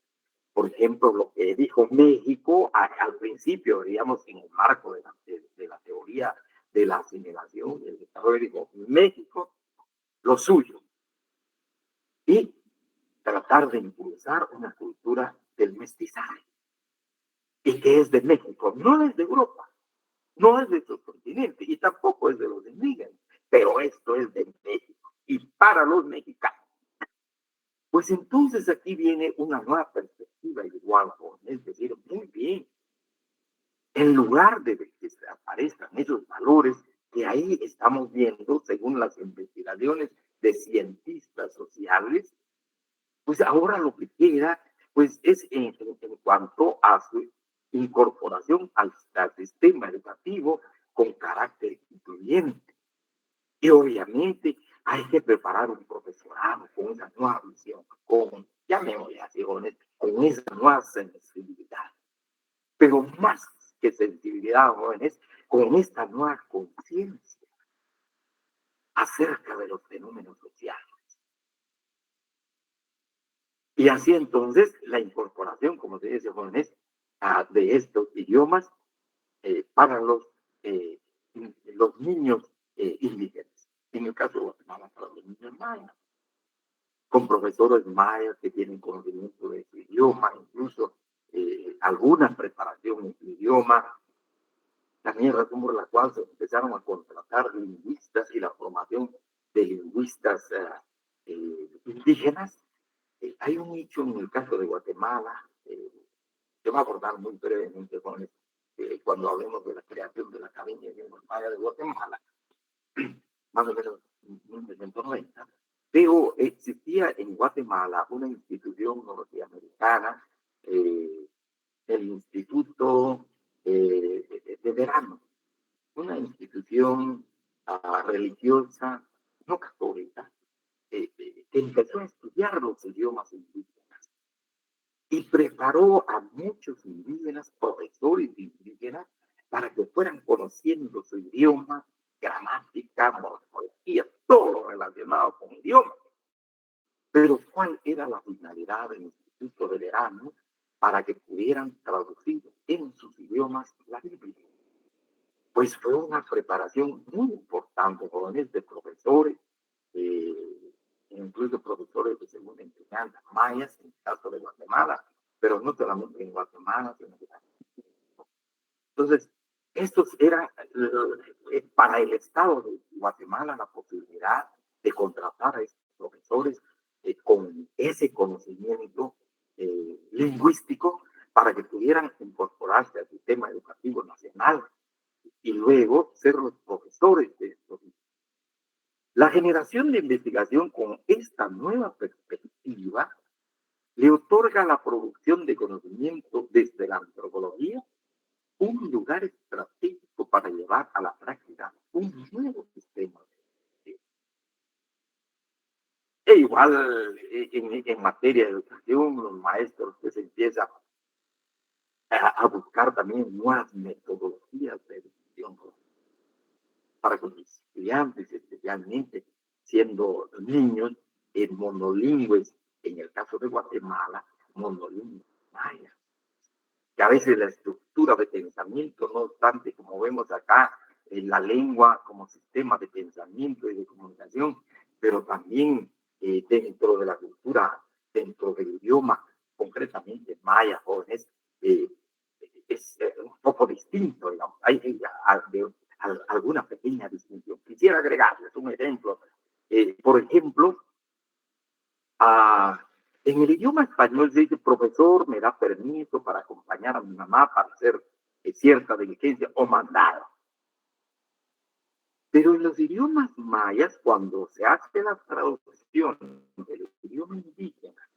por ejemplo, lo que dijo México al principio, digamos, en el marco de la teoría de la asimilación, el desarrollo, dijo México, lo suyo, y tratar de impulsar una cultura del mestizaje, y que es de México, no es de Europa, no es de su continente, y tampoco es de los indígenas, pero esto es de México, y para los mexicanos. Pues entonces aquí viene una nueva perspectiva igual, es decir, muy bien, en lugar de que aparezcan esos valores que ahí estamos viendo, según las investigaciones de cientistas sociales, pues ahora lo que queda, pues es en cuanto a su incorporación al sistema educativo con carácter incluyente. Y obviamente hay que preparar un profesorado con una nueva visión, con, llamémosle así, con esa nueva sensibilidad. Pero más que sensibilidad, jóvenes, con esta nueva conciencia acerca de los fenómenos sociales. Y así entonces la incorporación, como se dice, jóvenes, de estos idiomas para los niños indígenas. En el caso de Guatemala, para los niños mayas, con profesores mayas que tienen conocimiento de su idioma, incluso alguna preparación en su idioma. También razón por la cual se empezaron a contratar lingüistas y la formación de lingüistas indígenas. Hay un hecho en el caso de Guatemala, que va a abordar muy brevemente cuando hablemos de la creación de la Academia de Lengua Maya de Guatemala, más o menos en 1990, pero existía en Guatemala una institución norteamericana, el Instituto de Verano, una institución religiosa no católica, que empezó a estudiar los idiomas indígenas y preparó a muchos indígenas, profesores indígenas, para que fueran conociendo su idioma, gramática, morfología, todo lo relacionado con idioma. Pero ¿cuál era la finalidad del Instituto de Verano? Para que pudieran traducir en sus idiomas la Biblia. Pues fue una preparación muy importante, jóvenes, de profesores, incluso profesores de segunda enseñanza, mayas, en el caso de Guatemala, pero no solamente en Guatemala, sino que también. Entonces, estos eran para el Estado de Guatemala la posibilidad de contratar a estos profesores con ese conocimiento lingüístico para que pudieran incorporarse al sistema educativo nacional y luego ser los profesores de estos. La generación de investigación con esta nueva perspectiva le otorga a la producción de conocimiento desde la antropología un lugar estratégico para llevar a la práctica un nuevo sistema. E igual en materia de educación, los maestros que se empiezan a buscar también nuevas metodologías de educación para que los estudiantes, especialmente siendo niños monolingües, en el caso de Guatemala, monolingües mayas, que a veces la estructura de pensamiento, no obstante, como vemos acá, en la lengua como sistema de pensamiento y de comunicación, pero también dentro de la cultura, dentro del idioma, concretamente maya, jóvenes, es un poco distinto, digamos. Hay alguna pequeña distinción. Quisiera agregarles un ejemplo. Por ejemplo, en el idioma español se dice: profesor, me da permiso para acompañar a mi mamá para hacer cierta diligencia o mandado. Pero en los idiomas mayas, cuando se hace la traducción del idioma indígena,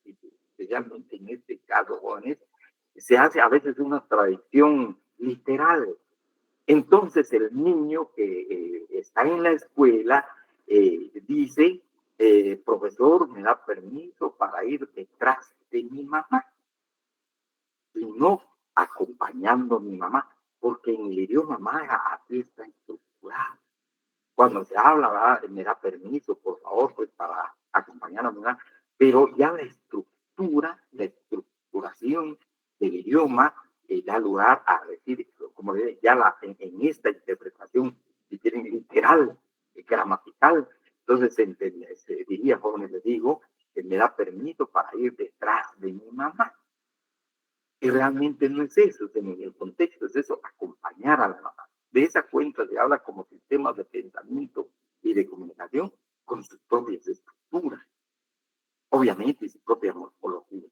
especialmente en este caso, jóvenes, se hace a veces una traducción literal. Entonces el niño que está en la escuela dice: profesor, me da permiso para ir detrás de mi mamá, y no acompañando a mi mamá, porque en el idioma maya así está estructurado. Cuando se habla, ¿verdad?, me da permiso, por favor, pues para acompañar a mi mamá, pero ya la estructuración del idioma da lugar a decir, como dice, ya en esta interpretación, si quieren, literal, gramatical, entonces se diría, jóvenes, les digo, que me da permiso para ir detrás de mi mamá. Y realmente no es eso, en el contexto es eso, acompañar a la mamá. De esa cuenta se habla como sistemas de pensamiento y de comunicación con sus propias estructuras, obviamente, y su propia morfología.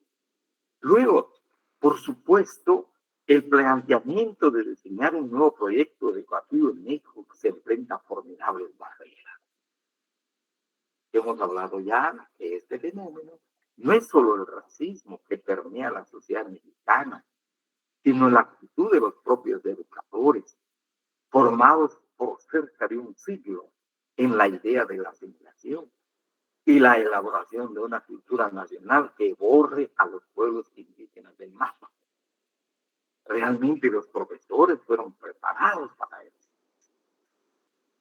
Luego, por supuesto, el planteamiento de diseñar un nuevo proyecto educativo en México se enfrenta a formidables barreras. Hemos hablado ya que este fenómeno no es solo el racismo que permea la sociedad mexicana, sino la actitud de los propios educadores, formados por cerca de un siglo en la idea de la asimilación y la elaboración de una cultura nacional que borre a los pueblos indígenas del mapa. Realmente los profesores fueron preparados para eso,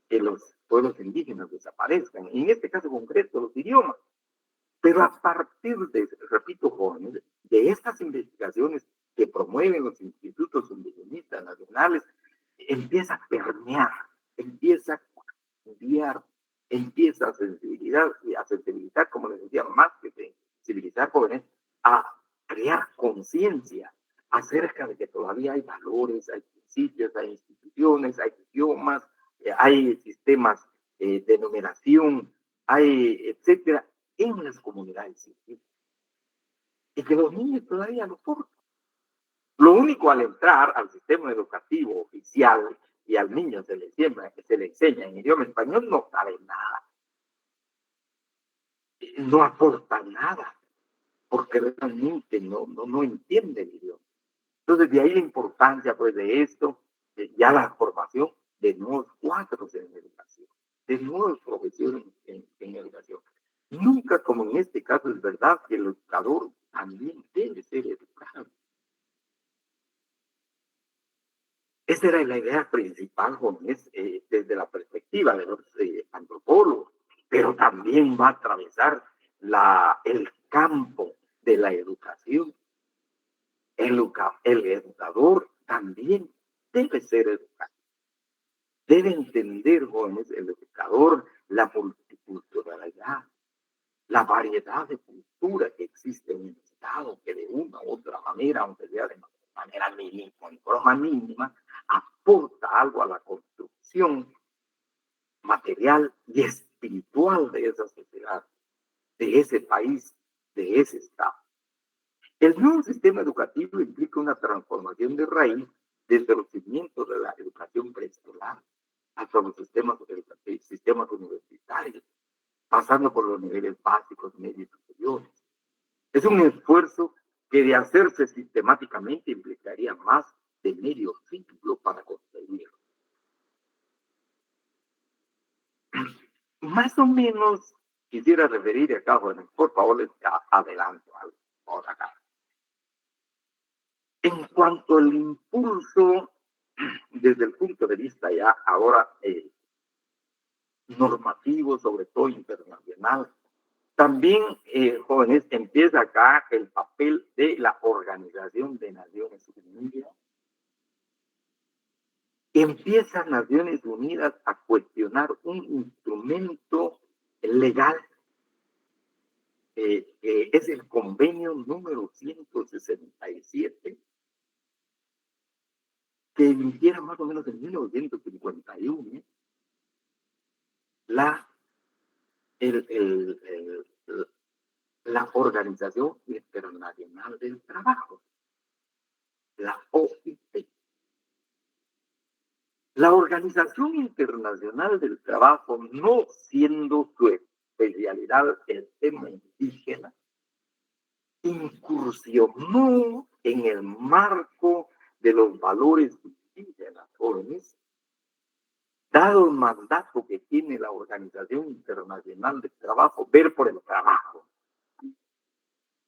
que los pueblos indígenas desaparezcan, en este caso concreto los idiomas. Pero a partir de, repito, jóvenes, de estas investigaciones que promueven los institutos indigenistas nacionales, empieza a permear, empieza a estudiar, empieza a sensibilizar, como les decía, más que sensibilizar jóvenes, a crear conciencia acerca de que todavía hay valores, hay principios, hay instituciones, hay idiomas, hay sistemas de numeración, hay etcétera, en las comunidades científicas. Y que los niños todavía lo forman. Lo único al entrar al sistema educativo oficial y al niño se le enseña en idioma español, no sabe nada. No aporta nada, porque realmente no entiende el idioma. Entonces, de ahí la importancia pues, de esto, ya la formación de nuevos cuadros en educación, de nuevas profesiones en educación. Nunca, como en este caso, es verdad que el educador también debe ser educado. Esa era la idea principal, jóvenes, desde la perspectiva de los antropólogos, pero también va a atravesar el campo de la educación. El educador también debe ser educado. Debe entender, jóvenes, el educador, la multiculturalidad, la variedad de cultura que existe en el Estado, que de una u otra manera, aunque sea de manera mínima, en forma mínima, aporta algo a la construcción material y espiritual de esa sociedad, de ese país, de ese Estado. El nuevo sistema educativo implica una transformación de raíz desde los cimientos de la educación preescolar hasta los sistemas universitarios, pasando por los niveles básicos, medios y superiores. Es un esfuerzo que de hacerse sistemáticamente implicaría más de medio siglo para conseguirlo. Más o menos quisiera referir acá, bueno, por favor, les adelanto algo por acá. En cuanto al impulso, desde el punto de vista ya ahora normativo, sobre todo internacional, también, jóvenes, empieza acá el papel de la Organización de Naciones Unidas. Empieza Naciones Unidas a cuestionar un instrumento legal, es el convenio número 167, que emitiera más o menos en 1951 la Organización Internacional del Trabajo, la OIT. La Organización Internacional del Trabajo, no siendo su especialidad el tema indígena, incursionó en el marco de los valores indígenas, jóvenes, dado el mandato que tiene la Organización Internacional del Trabajo, ver por el trabajo,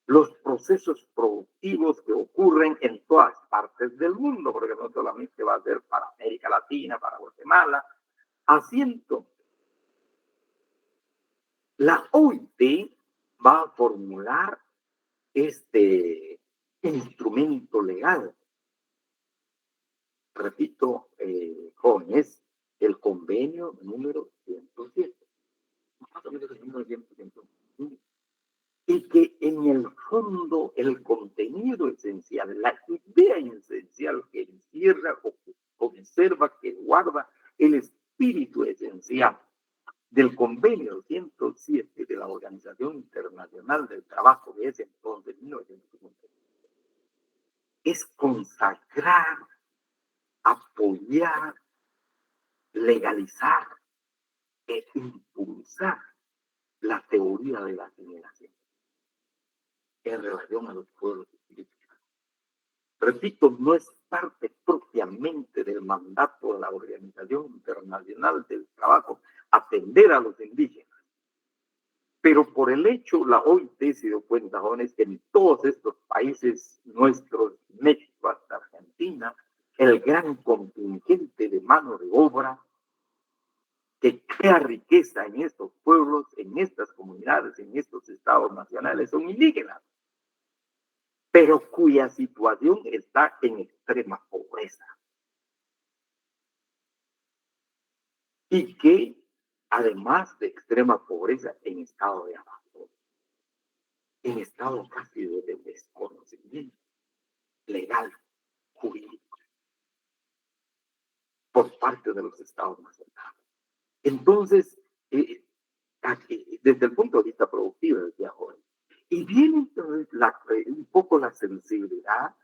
los procesos productivos que ocurren en todas partes del mundo, porque no solamente va a ser para América Latina, para Guatemala, asiento. La OIT va a formular este instrumento legal. Repito, jóvenes, el convenio número 107, más o menos el número 107. Y que en el fondo el contenido esencial, la idea esencial que encierra o que conserva, que guarda el espíritu esencial del convenio 107 de la Organización Internacional del Trabajo de ese entonces, 1950, es consagrar, apoyar, legalizar e impulsar la teoría de la asimilación en relación a los pueblos espirituales. Repito, no es parte propiamente del mandato de la Organización Internacional del Trabajo atender a los indígenas. Pero por el hecho, la OIT se dio cuenta, jóvenes, que en todos estos países nuestros, México hasta Argentina, el gran contingente de mano de obra que crea riqueza en estos pueblos, en estas comunidades, en estos estados nacionales, son indígenas, pero cuya situación está en extrema pobreza. Y que, además de extrema pobreza, en estado de abandono. en estado casi de desconocimiento legal, jurídico, por parte de los estados nacionales. Entonces, aquí, desde el punto de vista productivo, decía Jorge, y viene entonces un poco la sensibilidad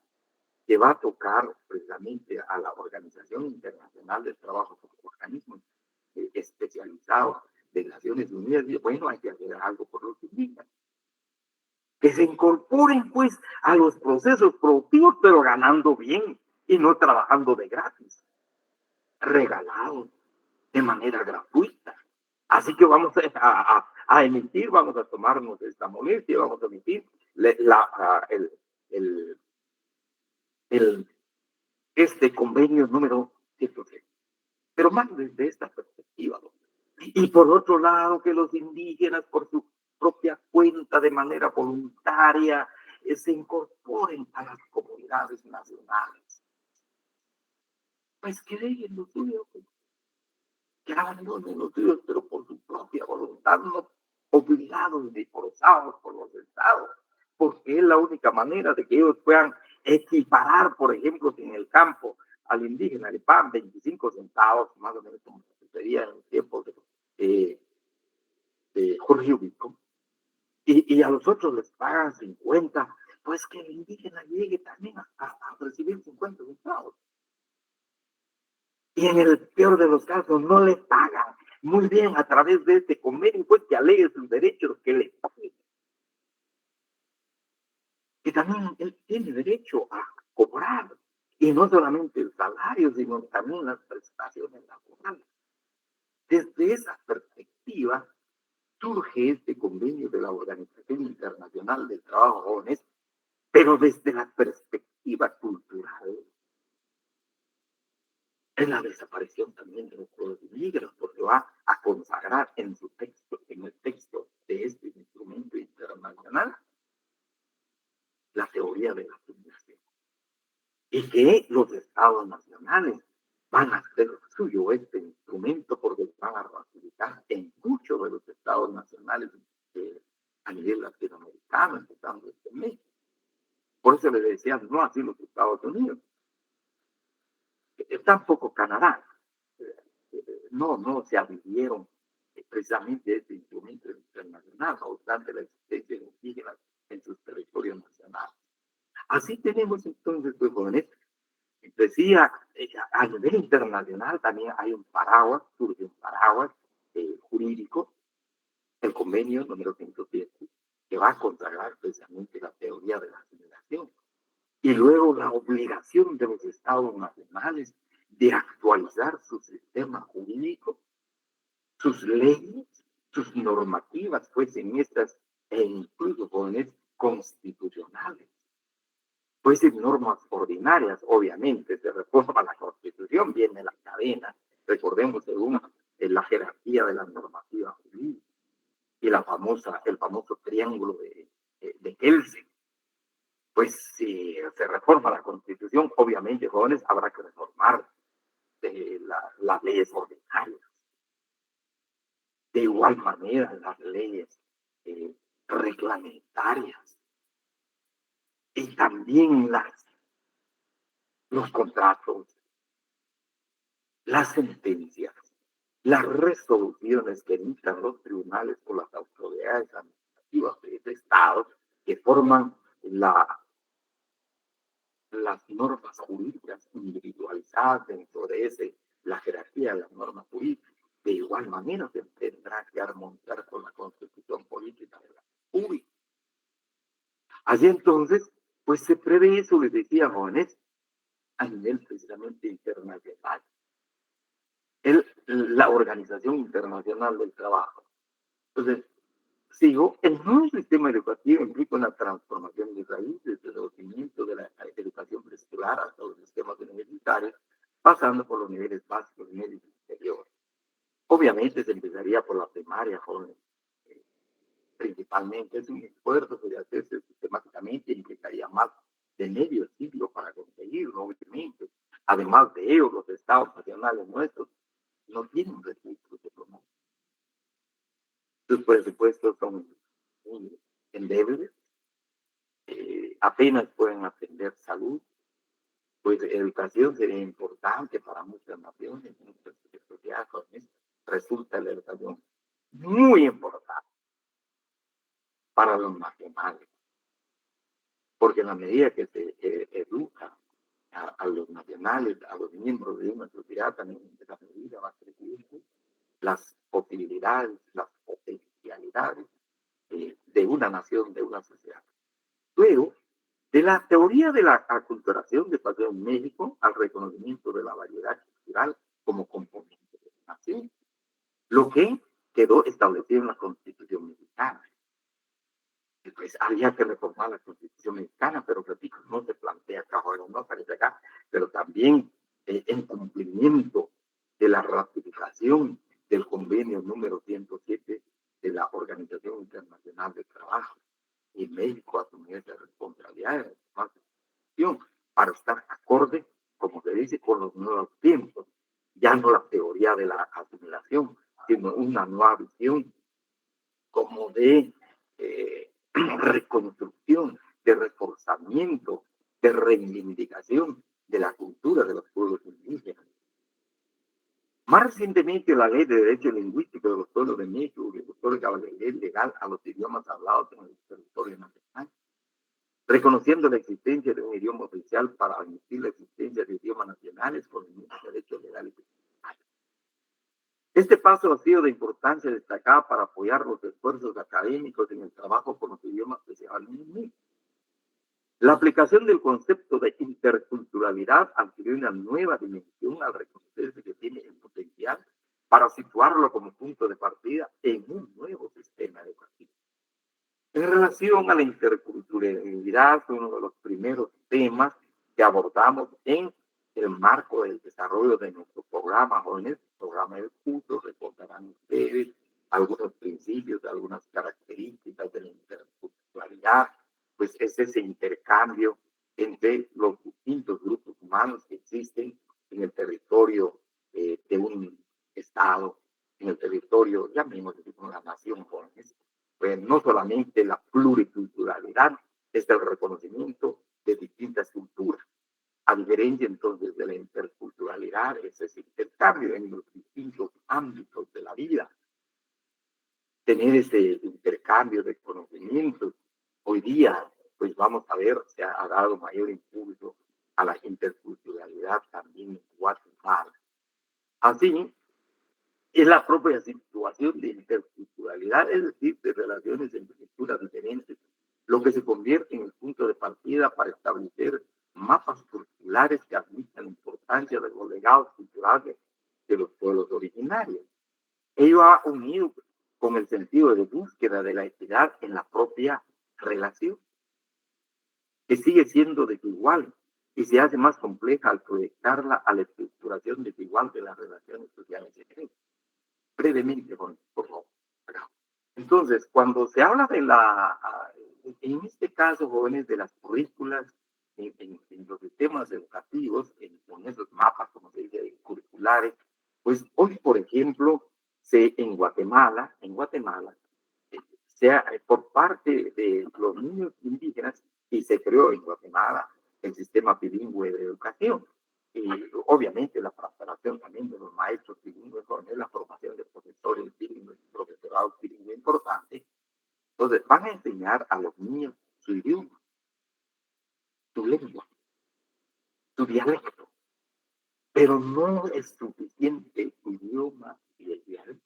que va a tocar precisamente a la Organización Internacional del Trabajo como organismo especializado de Naciones Unidas. Y bueno, hay que hacer algo por los indígenas. Que se incorporen pues a los procesos productivos, pero ganando bien y no trabajando de gratis, regalados, de manera gratuita. Así que vamos a emitir, vamos a tomarnos esta molestia, vamos a emitir este convenio número 106. Pero más desde esta perspectiva. Y por otro lado, que los indígenas, por su propia cuenta, de manera voluntaria, se incorporen a las comunidades nacionales. Pues que dejen lo suyo, que abandonen los suyos, pero por su propia voluntad, no obligados ni forzados por los estados, porque es la única manera de que ellos puedan equiparar, por ejemplo, si en el campo al indígena le pagan 25 centavos, más o menos como sería en tiempos de Jorge Ubico, y a los otros les pagan 50, pues que el indígena llegue también a recibir 50 centavos. Y en el peor de los casos no le pagan. Muy bien, a través de este convenio, pues que alegue sus derechos, que le paguen. Que también él tiene derecho a cobrar. Y no solamente el salario, sino también las prestaciones laborales. Desde esa perspectiva surge este convenio de la Organización Internacional del Trabajo Jóvenes, pero desde la perspectiva cultural. Es la desaparición también de los pueblos indígenas, porque va a consagrar en su texto, en el texto de este instrumento internacional, la teoría de la asimilación. Y que los estados nacionales van a hacer suyo este instrumento porque van a ratificar en muchos de los estados nacionales a nivel latinoamericano, empezando desde México. Por eso le decían, no así los Estados Unidos, tampoco Canadá. No se adhirieron precisamente este instrumento internacional, no obstante la existencia de indígenas en sus territorios nacionales. Así tenemos entonces, pues, jóvenes, decía, a nivel internacional también hay un paraguas, surge un paraguas jurídico, el convenio número 107, que va a consagrar precisamente la teoría de la asimilación. Y luego la obligación de los estados nacionales de actualizar su sistema jurídico, sus leyes, sus normativas, pues en estas, e incluso jóvenes, constitucionales. Pues en normas ordinarias, obviamente, se reforma la Constitución, viene la cadena, recordemos según la jerarquía de la normativa jurídica y el famoso triángulo de Kelsen. Pues si se reforma la Constitución, obviamente, jóvenes, habrá que reformar las leyes ordinarias. De igual manera, las leyes reglamentarias y también los contratos, las sentencias, las resoluciones que emitan los tribunales o las autoridades administrativas de Estado que forman las normas jurídicas individualizadas dentro de la jerarquía de las normas jurídicas. De igual manera se tendrá que armonizar con la Constitución política de la República. Así entonces, pues se prevé eso, les decía, jóvenes, a nivel precisamente internacional. La Organización Internacional del Trabajo. Entonces, sigo, el nuevo sistema educativo implica una transformación de raíz desde el conocimiento de la educación preescolar hasta los sistemas universitarios, pasando por los niveles básicos, medios y superiores. Obviamente se empezaría por la primaria, jóvenes. Principalmente es un esfuerzo que de hacerse sistemáticamente implicaría más de medio siglo para conseguirlo, obviamente. Además de ello, los estados nacionales nuestros no tienen recursos económicos. Sus presupuestos son muy endebles, apenas pueden atender salud, pues educación sería importante para muchas naciones, muchas sociedades. Resulta la educación muy importante para los nacionales, porque en la medida que se educa a los nacionales, a los miembros de una sociedad, también en esa medida va creciendo las posibilidades, las potencialidades de una nación, de una sociedad. Luego, de la teoría de la aculturación de paseo en México al reconocimiento de la variedad cultural como componente de la nación, lo que quedó establecido en la Constitución mexicana. Pues había que reformar la Constitución mexicana, pero repito, no se plantea acá, no aparece acá, pero también en cumplimiento de la ratificación del convenio número 107 de la Organización Internacional del Trabajo. Y México asumió esa responsabilidad para estar acorde, como se dice, con los nuevos tiempos. Ya no la teoría de la asimilación, sino una nueva visión como de reconstrucción, de reforzamiento, de reivindicación de la cultura de los pueblos indígenas. Más recientemente, la Ley de Derecho Lingüístico de los Pueblos de México, que otorga la ley legal a los idiomas hablados en el territorio nacional, reconociendo la existencia de un idioma oficial para admitir la existencia de idiomas nacionales con el mismo derecho legal y principal. Este paso ha sido de importancia destacada para apoyar los esfuerzos académicos en el trabajo con los idiomas especialmente. La aplicación del concepto de interculturalidad adquirió una nueva dimensión al reconocerse que tiene el potencial para situarlo como punto de partida en un nuevo sistema educativo. En relación a la interculturalidad, fue uno de los primeros temas que abordamos en el marco del desarrollo de nuestro programa Jóvenes, programa de curso. Recordarán ustedes algunos principios, algunas características de la interculturalidad, pues es ese intercambio entre los distintos grupos humanos que existen en el territorio de un estado, en el territorio, llamémoslo como la nación Jóvenes. Pues no solamente la pluriculturalidad, es el reconocimiento de distintas culturas. A diferencia entonces de la interculturalidad, es ese intercambio en los distintos ámbitos de la vida. Tener ese intercambio de conocimientos. Hoy día, pues vamos a ver, se ha dado mayor impulso a la interculturalidad también en Guatemala. Así, es la propia situación de interculturalidad, es decir, de relaciones entre culturas diferentes, lo que se convierte en el punto de partida para establecer mapas curriculares que admitan la importancia de los legados culturales de los pueblos originarios. Ello ha unido con el sentido de búsqueda de la equidad en la propia relación, que sigue siendo desigual y se hace más compleja al proyectarla a la estructuración desigual de las relaciones sociales. Brevemente, por favor. Entonces, cuando se habla de en este caso, jóvenes, de las currículas en los sistemas educativos, en esos mapas, como se dice, curriculares, pues hoy, por ejemplo, en Guatemala, sea por parte de los niños indígenas, y se creó en Guatemala el sistema bilingüe de educación. Y obviamente la preparación también de los maestros bilingües, la formación de profesores bilingües, profesorado bilingüe importante. Entonces, van a enseñar a los niños su idioma, su lengua, su dialecto, pero no es suficiente el idioma y el dialecto,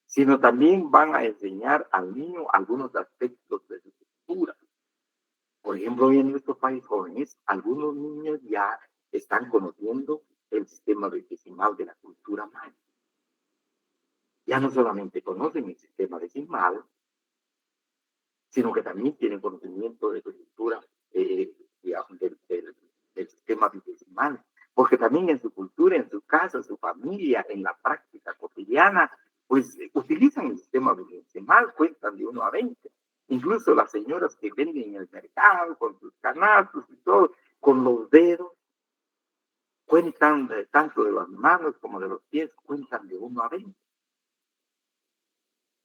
sino también van a enseñar al niño algunos aspectos de su cultura. Por ejemplo, hoy en nuestro país jóvenes, algunos niños ya están conociendo el sistema decimal de la cultura maya. Ya no solamente conocen el sistema decimal, sino que también tienen conocimiento de la cultura del sistema decimal, porque también en su cultura, en su casa, en su familia, en la práctica cotidiana, pues utilizan el sistema decimal, cuentan de 1 a 20. Incluso las señoras que venden en el mercado con sus canastos y todo, con los dedos, cuentan tanto de las manos como de los pies, cuentan de 1 a 20.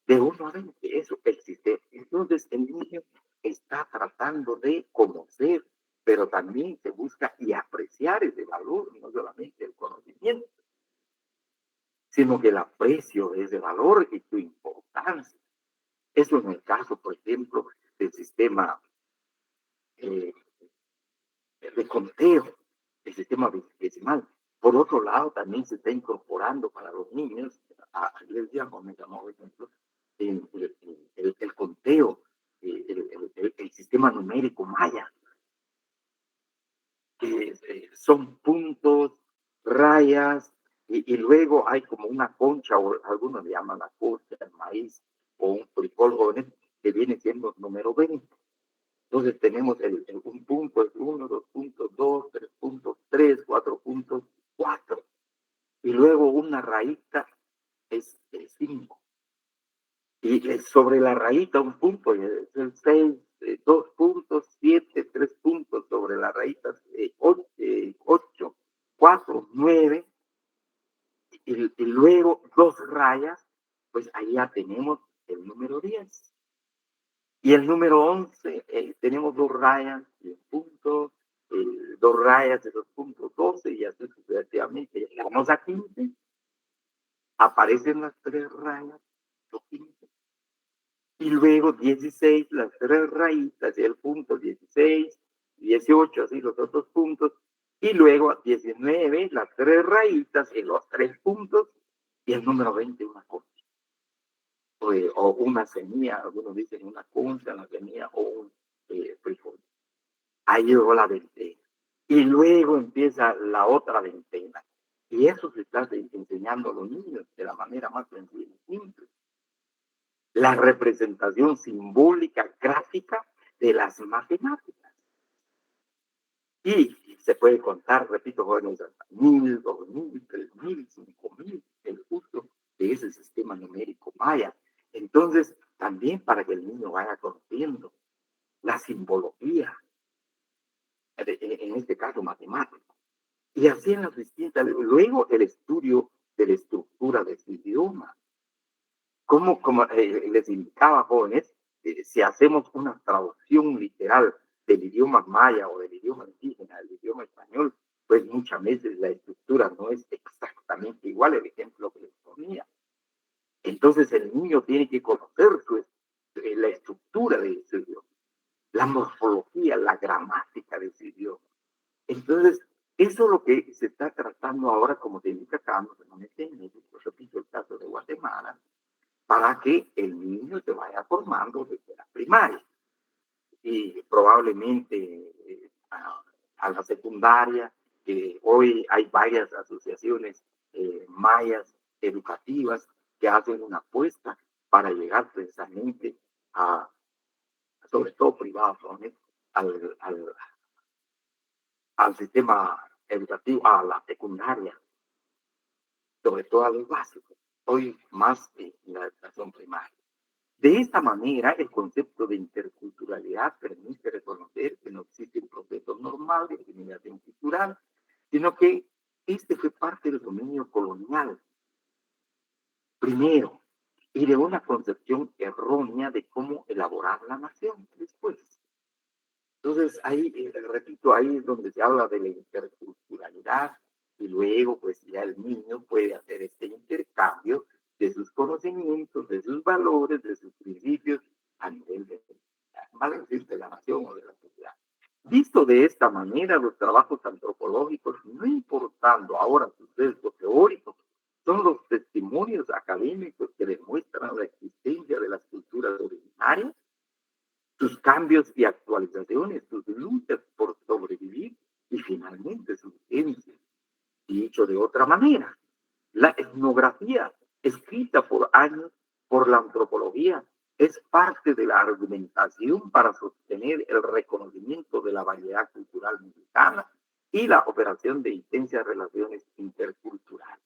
De 1 a 20, eso existe. Entonces el niño está tratando de conocer, pero también se busca y apreciar ese valor, no solamente el conocimiento, sino que el aprecio de ese valor y su importancia. Eso en el caso, por ejemplo, del sistema eh, de conteo, el sistema decimal. Por otro lado, también se está incorporando para los niños, ayer ya comentamos, por ejemplo, el conteo, el sistema numérico maya, que son puntos, rayas, y luego hay como una concha, o algunos le llaman la concha, el maíz, o un frijol joven, que viene siendo el número 20. Entonces tenemos un punto, es 1, 2.2, 3.3, 4.4. Y luego una rayita es el 5. Y sobre la rayita un punto, es el 6, 2 puntos, 7, 3 puntos sobre la rayita, 8, 4, 9. Y luego 2 rayas, pues ahí ya tenemos el número 10. Y el número 11, tenemos 2 rayas y un punto, 2 rayas de 2.12 y así sucesivamente. Llegamos a 15, aparecen las 3 rayas, los 15. Y luego 16, las 3 rayitas y el punto 16, 18, así los otros puntos. Y luego 19, las 3 rayitas y los 3 puntos. Y el número 20, una cosa. O una semilla, algunos dicen una concha, una semilla o un frijol. Ahí llegó la veintena. Y luego empieza la otra veintena. Y eso se está enseñando a los niños de la manera más sencilla y simple. La representación simbólica, gráfica de las matemáticas. Y se puede contar, repito, jóvenes, hasta 1000, 2000, 3000, 5000, el uso de ese sistema numérico maya. Entonces, también para que el niño vaya conociendo la simbología, en este caso matemático. Y así en las distintas, luego el estudio de la estructura de su idioma. Como les indicaba, jóvenes, si hacemos una traducción literal del idioma maya o del idioma indígena, del idioma español, pues muchas veces la estructura no es exactamente igual, el ejemplo que les ponía. Entonces el niño tiene que conocer la estructura de ese idioma, la morfología, la gramática de ese idioma. Entonces, eso es lo que se está tratando ahora, como te indica acá, en México, repito el caso de Guatemala, para que el niño se vaya formando desde la primaria y probablemente a la secundaria. Hoy hay varias asociaciones mayas educativas que hacen una apuesta para llegar precisamente a, sobre todo privados, al sistema educativo, a la secundaria, sobre todo a los básicos, hoy más en la educación primaria. De esta manera, el concepto de interculturalidad permite reconocer que no existe un proceso normal de asimilación cultural, sino que este fue parte del dominio colonial, primero, y de una concepción errónea de cómo elaborar la nación después. Entonces, ahí, repito, ahí es donde se habla de la interculturalidad y luego, pues ya el niño puede hacer este intercambio de sus conocimientos, de sus valores, de sus principios a nivel de la nación o de la sociedad. Visto de esta manera, los trabajos antropológicos, no importando ahora sus sesgos teóricos, son los testimonios académicos que demuestran la existencia de las culturas originarias, sus cambios y actualizaciones, sus luchas por sobrevivir y finalmente su ciencia. Dicho de otra manera, la etnografía, escrita por años por la antropología, es parte de la argumentación para sostener el reconocimiento de la variedad cultural mexicana y la operación de intensas relaciones interculturales.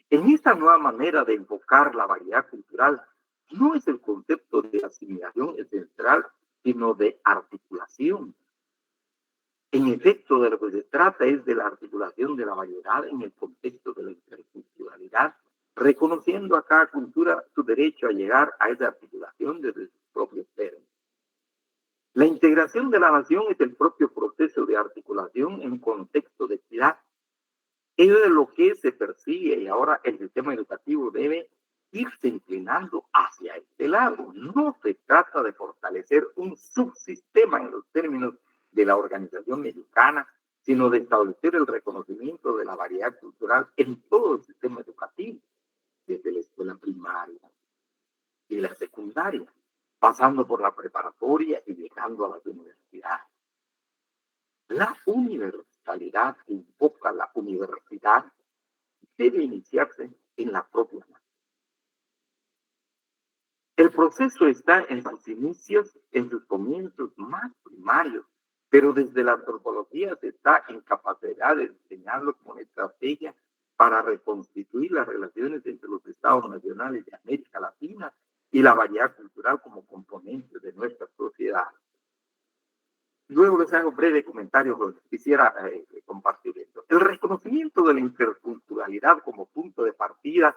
En esta nueva manera de enfocar la variedad cultural, no es el concepto de asimilación central, sino de articulación. En efecto, de lo que se trata es de la articulación de la variedad en el contexto de la interculturalidad, reconociendo a cada cultura su derecho a llegar a esa articulación desde sus propios términos. La integración de la nación es el propio proceso de articulación en contexto de equidad. Eso es lo que se persigue y ahora el sistema educativo debe irse inclinando hacia este lado. No se trata de fortalecer un subsistema en los términos de la organización mexicana, sino de establecer el reconocimiento de la variedad cultural en todo el sistema educativo, desde la escuela primaria y la secundaria, pasando por la preparatoria y llegando a las universidades. La universalidad que invoca la universidad debe iniciarse en la propia nación. El proceso está en sus inicios, en sus comienzos más primarios, pero desde la antropología se está en capacidad de diseñarlo como una estrategia para reconstituir las relaciones entre los estados nacionales de América Latina y la variedad cultural como componente de nuestra sociedad. Luego les hago un breve comentario que quisiera compartir esto. El reconocimiento de la interculturalidad como punto de partida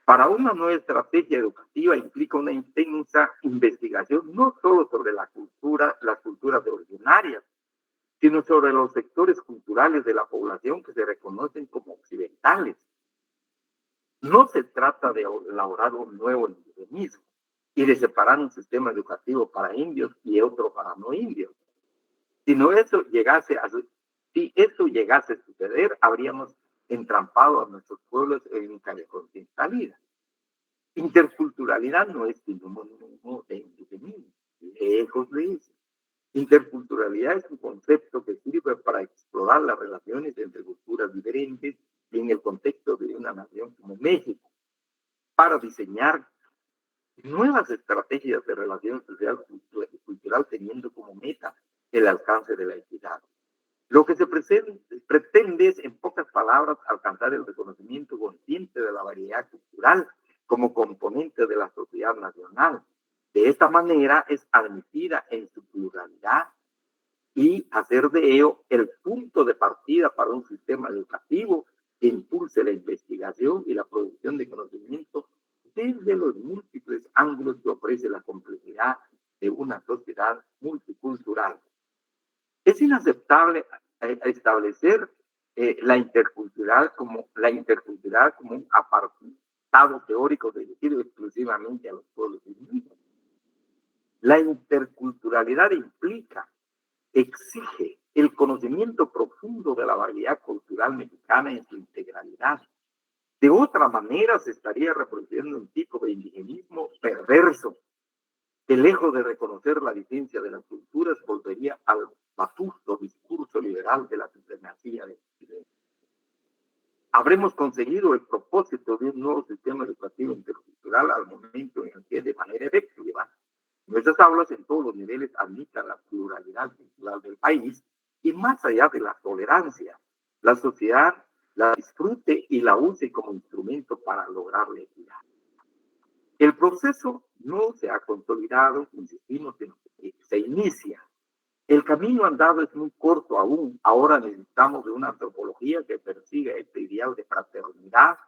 para una nueva estrategia educativa implica una intensa investigación no solo sobre las culturas originarias, sino sobre los sectores culturales de la población que se reconocen como occidentales. No se trata de elaborar un nuevo indigenismo y de separar un sistema educativo para indios y otro para no indios. Si eso llegase a suceder, habríamos entrampado a nuestros pueblos en un callejón sin salida. Interculturalidad no es sinónimo de indigenismo, lejos de eso. Interculturalidad es un concepto que sirve para explorar las relaciones entre culturas diferentes en el contexto de una nación como México, para diseñar nuevas estrategias de relación social y cultural teniendo como meta el alcance de la equidad. Lo que se pretende es, en pocas palabras, alcanzar el reconocimiento consciente de la variedad cultural como componente de la sociedad nacional. De esta manera es admitida en su pluralidad y hacer de ello el punto de partida para un sistema educativo que impulse la investigación y la producción de conocimiento desde los múltiples ángulos que ofrece la complejidad de una sociedad multicultural. Es inaceptable establecer la interculturalidad como un apartado teórico dirigido exclusivamente a los pueblos indígenas. La interculturalidad exige el conocimiento profundo de la variedad cultural mexicana en su integralidad. De otra manera, se estaría reproduciendo un tipo de indigenismo perverso, que lejos de reconocer la vigencia de las culturas, volvería al batuto discurso liberal de la supremacía de Occidente. Habremos conseguido el propósito de un nuevo sistema educativo intercultural al momento en el que, de manera efectiva, nuestras aulas en todos los niveles admitan la pluralidad cultural del país y más allá de la tolerancia, la sociedad la disfrute y la use como instrumento para lograr la equidad. El proceso no se ha consolidado, insistimos en que se inicia. El camino andado es muy corto aún. Ahora necesitamos de una antropología que persiga este ideal de fraternidad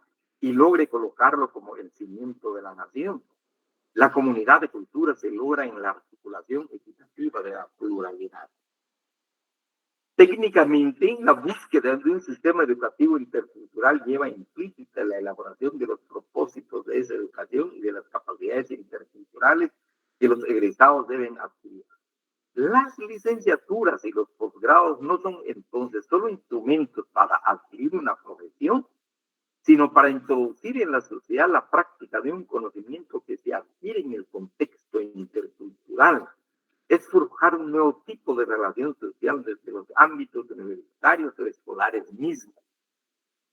y logre colocarlo como el cimiento de la nación. La comunidad de culturas se logra en la articulación equitativa de la pluralidad. Técnicamente, la búsqueda de un sistema educativo intercultural lleva implícita la elaboración de los propósitos de esa educación y de las capacidades interculturales que los egresados deben adquirir. Las licenciaturas y los posgrados no son entonces solo instrumentos para adquirir una profesión, sino para introducir en la sociedad la práctica de un conocimiento que se adquiere en el contexto intercultural. Es forjar un nuevo tipo de relación social desde los ámbitos universitarios o escolares mismos.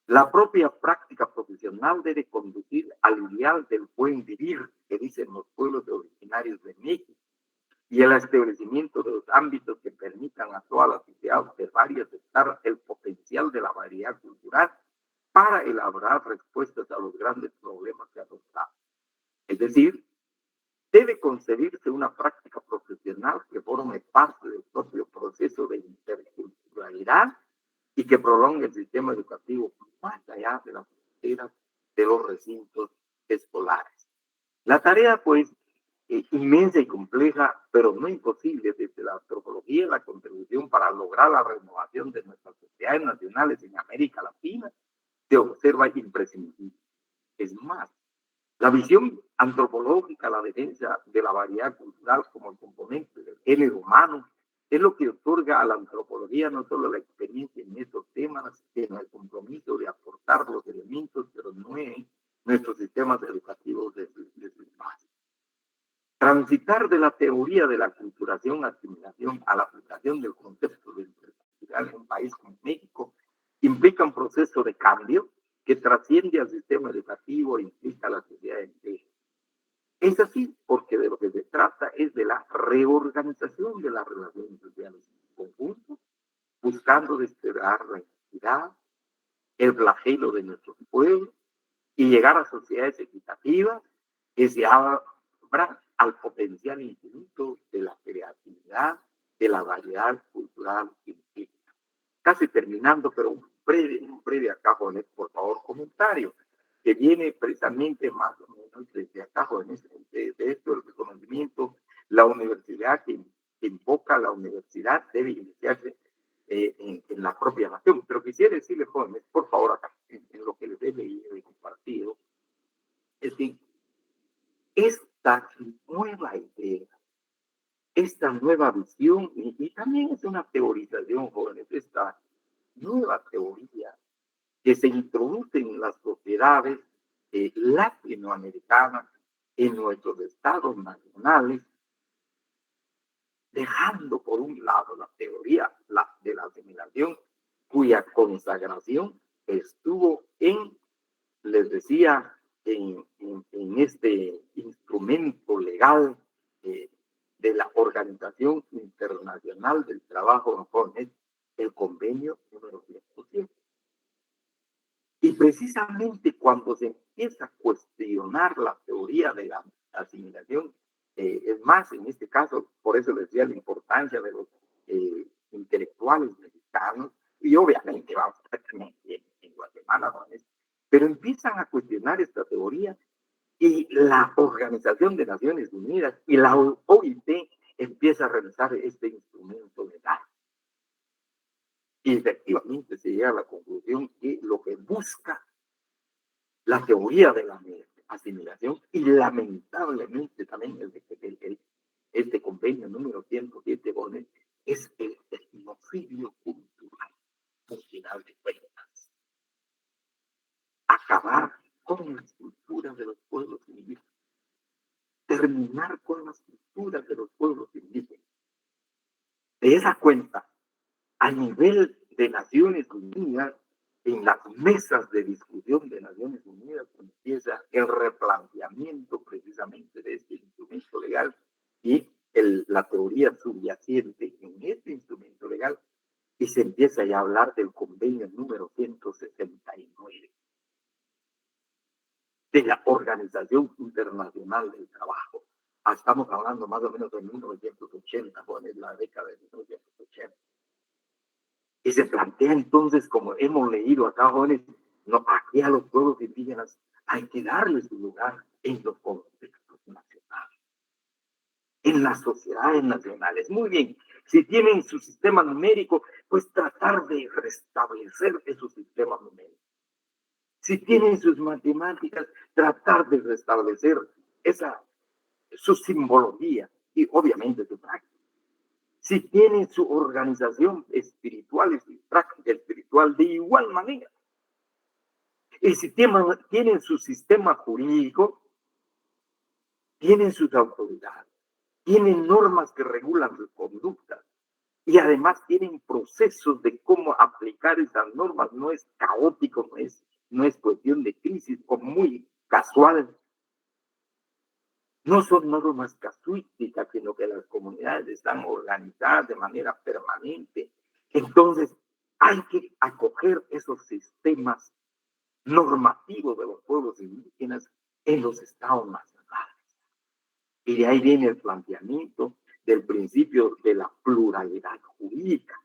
La propia práctica profesional debe conducir al ideal del buen vivir que dicen los pueblos originarios de México y el establecimiento de los ámbitos que permitan a toda la sociedad observar y aceptar el potencial de la variedad cultural para elaborar respuestas a los grandes problemas que adoptamos. Es decir, debe concebirse una práctica profesional que forme parte del propio proceso de interculturalidad y que prolongue el sistema educativo más allá de las fronteras de los recintos escolares. La tarea, pues, inmensa y compleja, pero no imposible desde la antropología, la contribución para lograr la renovación de nuestras sociedades nacionales en América Latina, se observa imprescindible. Es más, la visión antropológica, la defensa de la variedad cultural como el componente del género humano, es lo que otorga a la antropología no solo la experiencia en estos temas, sino el compromiso de aportar los elementos, pero no en nuestros sistemas educativos de su base. Transitar de la teoría de la culturación-asimilación a la aplicación del concepto de intercultural en un país como México implica un proceso de cambio que trasciende al sistema educativo e implica a la sociedad entera. Es así porque de lo que se trata es de la reorganización de las relaciones sociales en conjunto, buscando desterrar la identidad, el flagelo de nuestros pueblos y llegar a sociedades equitativas que se abran al potencial infinito de la creatividad, de la variedad cultural infinita. Casi terminando, pero un breve acá, Jonet, por favor, comentario, que viene precisamente más o menos desde acá, Jonet, de esto, el reconocimiento, la universidad que invoca la universidad debe iniciarse en la propia nación. Pero quisiera decirle, jóvenes, por favor, acá, en lo que les he leído y compartido, es que esta nueva idea, esta nueva visión, y también es una teorización, jóvenes, esta nueva teoría que se introduce en las sociedades latinoamericanas, en nuestros estados nacionales, dejando por un lado la teoría de la asimilación, cuya consagración estuvo les decía, en este instrumento legal de la Organización Internacional del Trabajo japonés, el convenio número 107. Y precisamente cuando se empieza a cuestionar la teoría de la asimilación, es más, en este caso, por eso les decía la importancia de los intelectuales mexicanos, y obviamente vamos a ver también en Guatemala, ¿no? Pero empiezan a cuestionar esta teoría y la Organización de Naciones Unidas y la OIT empieza a realizar este instrumento legal. Y efectivamente se llega a la conclusión que lo que busca la teoría de la asimilación y lamentablemente también este convenio número 107 es el genocidio cultural, al final de cuentas. Acabar con las culturas de los pueblos indígenas, terminar con las culturas de los pueblos indígenas. De esa cuenta, a nivel de Naciones Unidas, en las mesas de discusión de Naciones Unidas, empieza el replanteamiento precisamente de este instrumento legal y la teoría subyacente en este instrumento legal, y se empieza ya a hablar del convenio número 169 de la Organización Internacional del Trabajo. Estamos hablando más o menos de 1980, es la década de 1980. Y se plantea entonces, como hemos leído acá, jóvenes, no, aquí a los pueblos indígenas hay que darles su lugar en los contextos nacionales, en las sociedades nacionales. Muy bien, si tienen su sistema numérico, pues tratar de restablecer esos sistemas numéricos. Si tienen sus matemáticas, tratar de restablecer su simbología y obviamente su práctica. Si tienen su organización espiritual y su práctica espiritual de igual manera. Y si tienen su sistema jurídico, tienen sus autoridades, tienen normas que regulan sus conductas y además tienen procesos de cómo aplicar esas normas. No es caótico, no es cuestión de crisis o muy casual. No son normas casuísticas, sino que las comunidades están organizadas de manera permanente. Entonces, hay que acoger esos sistemas normativos de los pueblos indígenas en los estados nacionales. Y de ahí viene el planteamiento del principio de la pluralidad jurídica,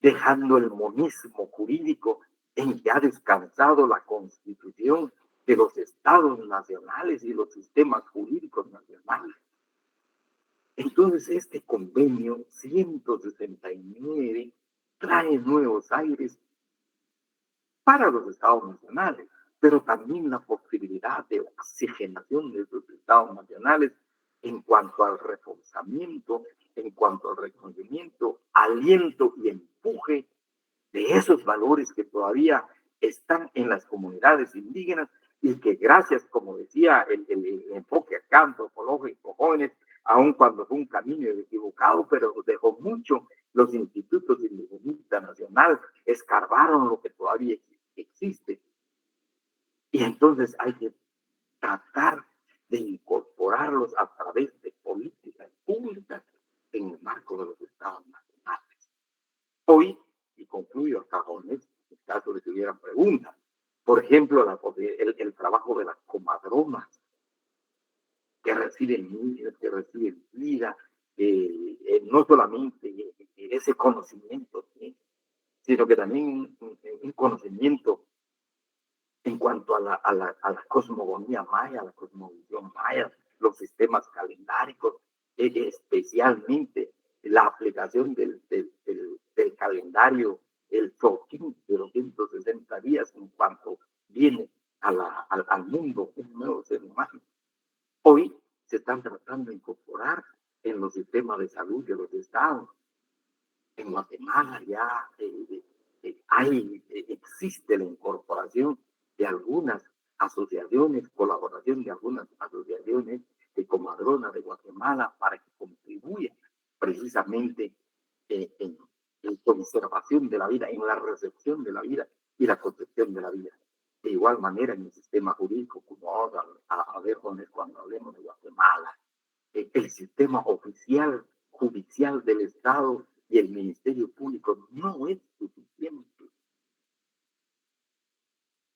dejando el monismo jurídico en que ha descansado la Constitución de los estados nacionales y los sistemas jurídicos nacionales. Entonces, este convenio 169 trae nuevos aires para los estados nacionales, pero también la posibilidad de oxigenación de esos estados nacionales en cuanto al reforzamiento, en cuanto al reconocimiento, aliento y empuje de esos valores que todavía están en las comunidades indígenas y que gracias, como decía el enfoque acá antropológico, jóvenes, aun cuando fue un camino equivocado, pero dejó mucho, los institutos indigenistas nacional escarbaron lo que todavía existe. Y entonces hay que tratar de incorporarlos a través de políticas públicas en el marco de los estados nacionales. Hoy, y concluyo acá con esto, en caso de que hubieran preguntas, por ejemplo, el trabajo de las comadronas, que reciben niños, que reciben vida, no solamente ese conocimiento, ¿sí?, sino que también un conocimiento en cuanto a la cosmogonía maya, la cosmovisión maya, los sistemas calendáricos, especialmente la aplicación del calendario, el Tzolk'in de los 160 días en cuanto viene al mundo un nuevo ser humano. Hoy se están tratando de incorporar en los sistemas de salud de los estados. En Guatemala ya existe la incorporación de algunas asociaciones, colaboración de algunas asociaciones de comadronas de Guatemala para que contribuyan precisamente en conservación de la vida, en la recepción de la vida y la concepción de la vida. De igual manera, en el sistema jurídico, como ahora a ver cuando hablemos de Guatemala, el sistema oficial, judicial del Estado y el Ministerio Público no es suficiente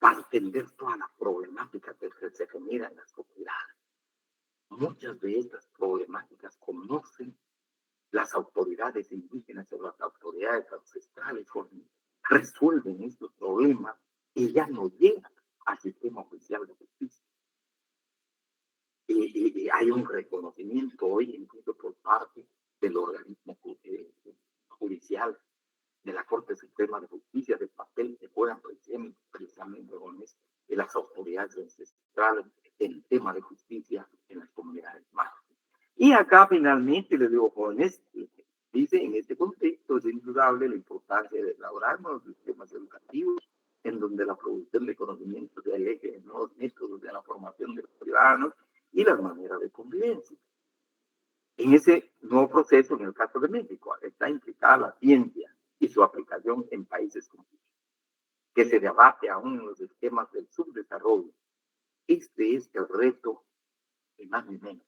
para entender todas las problemáticas que se generan en la sociedad. Muchas de estas problemáticas conocen las autoridades indígenas o las autoridades ancestrales, resuelven estos problemas y ya no llegan al sistema oficial de justicia. Y hay un reconocimiento hoy incluso por parte del organismo judicial de la Corte Suprema de Justicia del papel que juegan precisamente con esto, de las autoridades ancestrales en tema de justicia en las comunidades mayas. Y acá finalmente les digo, jóvenes, dice en este contexto es indudable la importancia de elaborar nuevos sistemas educativos en donde la producción de conocimientos se aleje de nuevos métodos de la formación de los ciudadanos y las maneras de convivencia. En ese nuevo proceso, en el caso de México, está implicada la ciencia y su aplicación en países como que se debate aún en los esquemas del subdesarrollo. Este es el reto de más ni menos.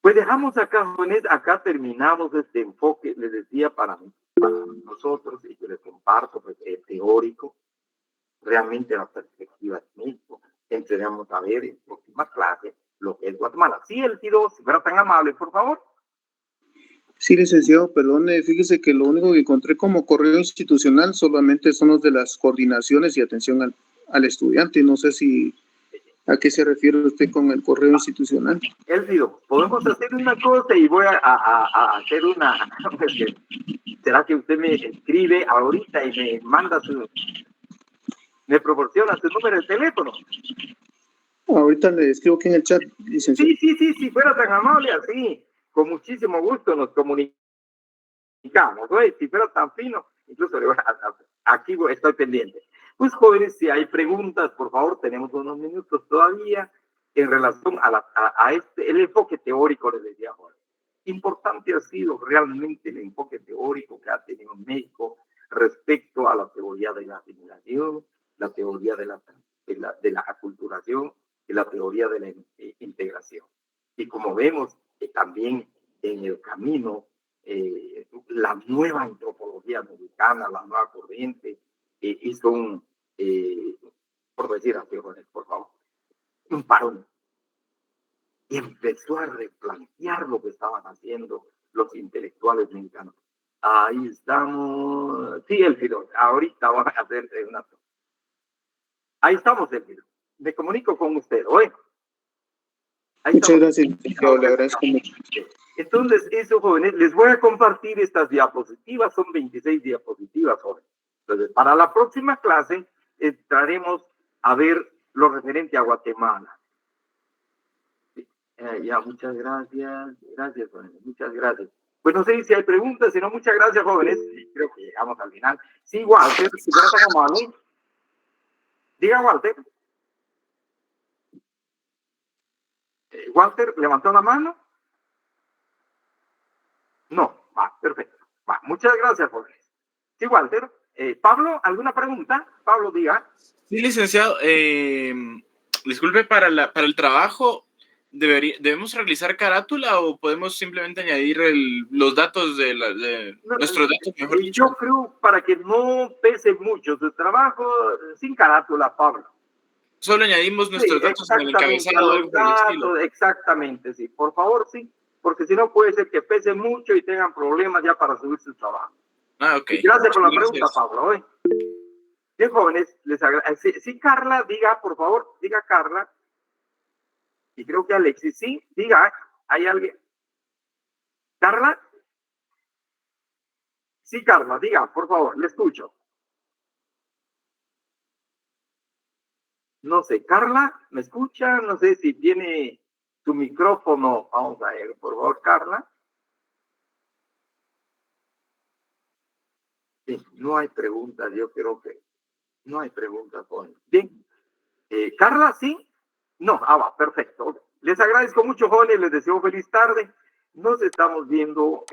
Pues dejamos acá, jóvenes, acá terminamos este enfoque, les decía, para nosotros, y que les comparto, pues, teórico, realmente la perspectiva de México. Entraremos a ver en próximas clases lo que es Guatemala. Sí, Elcido, si fuera tan amable, por favor. Sí, licenciado, perdone, fíjese que lo único que encontré como correo institucional solamente son los de las coordinaciones y atención al estudiante. No sé si a qué se refiere usted con el correo institucional. Elcido, podemos hacer una cosa y voy a hacer una... ¿Será que usted me escribe ahorita y me manda me proporciona su número de teléfono? Ahorita le escribo aquí en el chat, licenciado. Sí, si fuera tan amable así, con muchísimo gusto nos comunicamos, ¿eh? Si fuera tan fino, incluso aquí estoy pendiente. Pues jóvenes, si hay preguntas, por favor, tenemos unos minutos todavía en relación a el enfoque teórico, les decía ahora. Importante ha sido realmente el enfoque teórico que ha tenido México respecto a la teoría de la asimilación, la teoría de la aculturación y la teoría de la integración. Y como vemos, también en el camino, la nueva antropología mexicana, la nueva corriente, hizo por decir así, por favor, un parón. Y empezó a replantear lo que estaban haciendo los intelectuales mexicanos. Ahí estamos. Sí, Elfido, ahorita van a hacer una... Ahí estamos, Elfido. Me comunico con usted, ¿oye? Ahí Muchas estamos. gracias, licenciado, le agradezco mucho. Entonces, eso, jóvenes, les voy a compartir estas diapositivas, son 26 diapositivas, jóvenes. Entonces, para la próxima clase, entraremos a ver lo referente a Guatemala. Ya, muchas gracias. Gracias, jóvenes, muchas gracias. Pues no sé si hay preguntas, si no, muchas gracias, jóvenes. Creo que llegamos al final. Sí, Walter, si fuera tan amable. Diga, Walter. Walter, ¿levantó la mano? No, va, perfecto. Va, muchas gracias, jóvenes. Sí, Walter. Pablo, ¿alguna pregunta? Pablo, diga. Sí, licenciado. Disculpe, para el trabajo, ¿debemos realizar carátula o podemos simplemente añadir los datos nuestros datos, mejor dicho? Yo creo para que no pese mucho su trabajo, sin carátula, Pablo. Solo añadimos nuestros datos en el encabezado o algo por el estilo. Exactamente, sí. Por favor, sí. Porque si no puede ser que pese mucho y tengan problemas ya para subir su trabajo. Ah, ok. Gracias por la pregunta, Pablo. Bien, jóvenes, les agradezco. Sí, Carla, diga, por favor, diga Carla. Y creo que Alexis, sí, diga, ¿hay alguien? ¿Carla? Sí, Carla, diga, por favor, le escucho. No sé, Carla, ¿me escucha? No sé si tiene su micrófono. Vamos a ver, por favor, Carla. Sí, no hay preguntas, yo creo que no hay preguntas. Bien, Carla, ¿sí? No, va, perfecto. Les agradezco mucho, jóvenes, les deseo feliz tarde. Nos estamos viendo.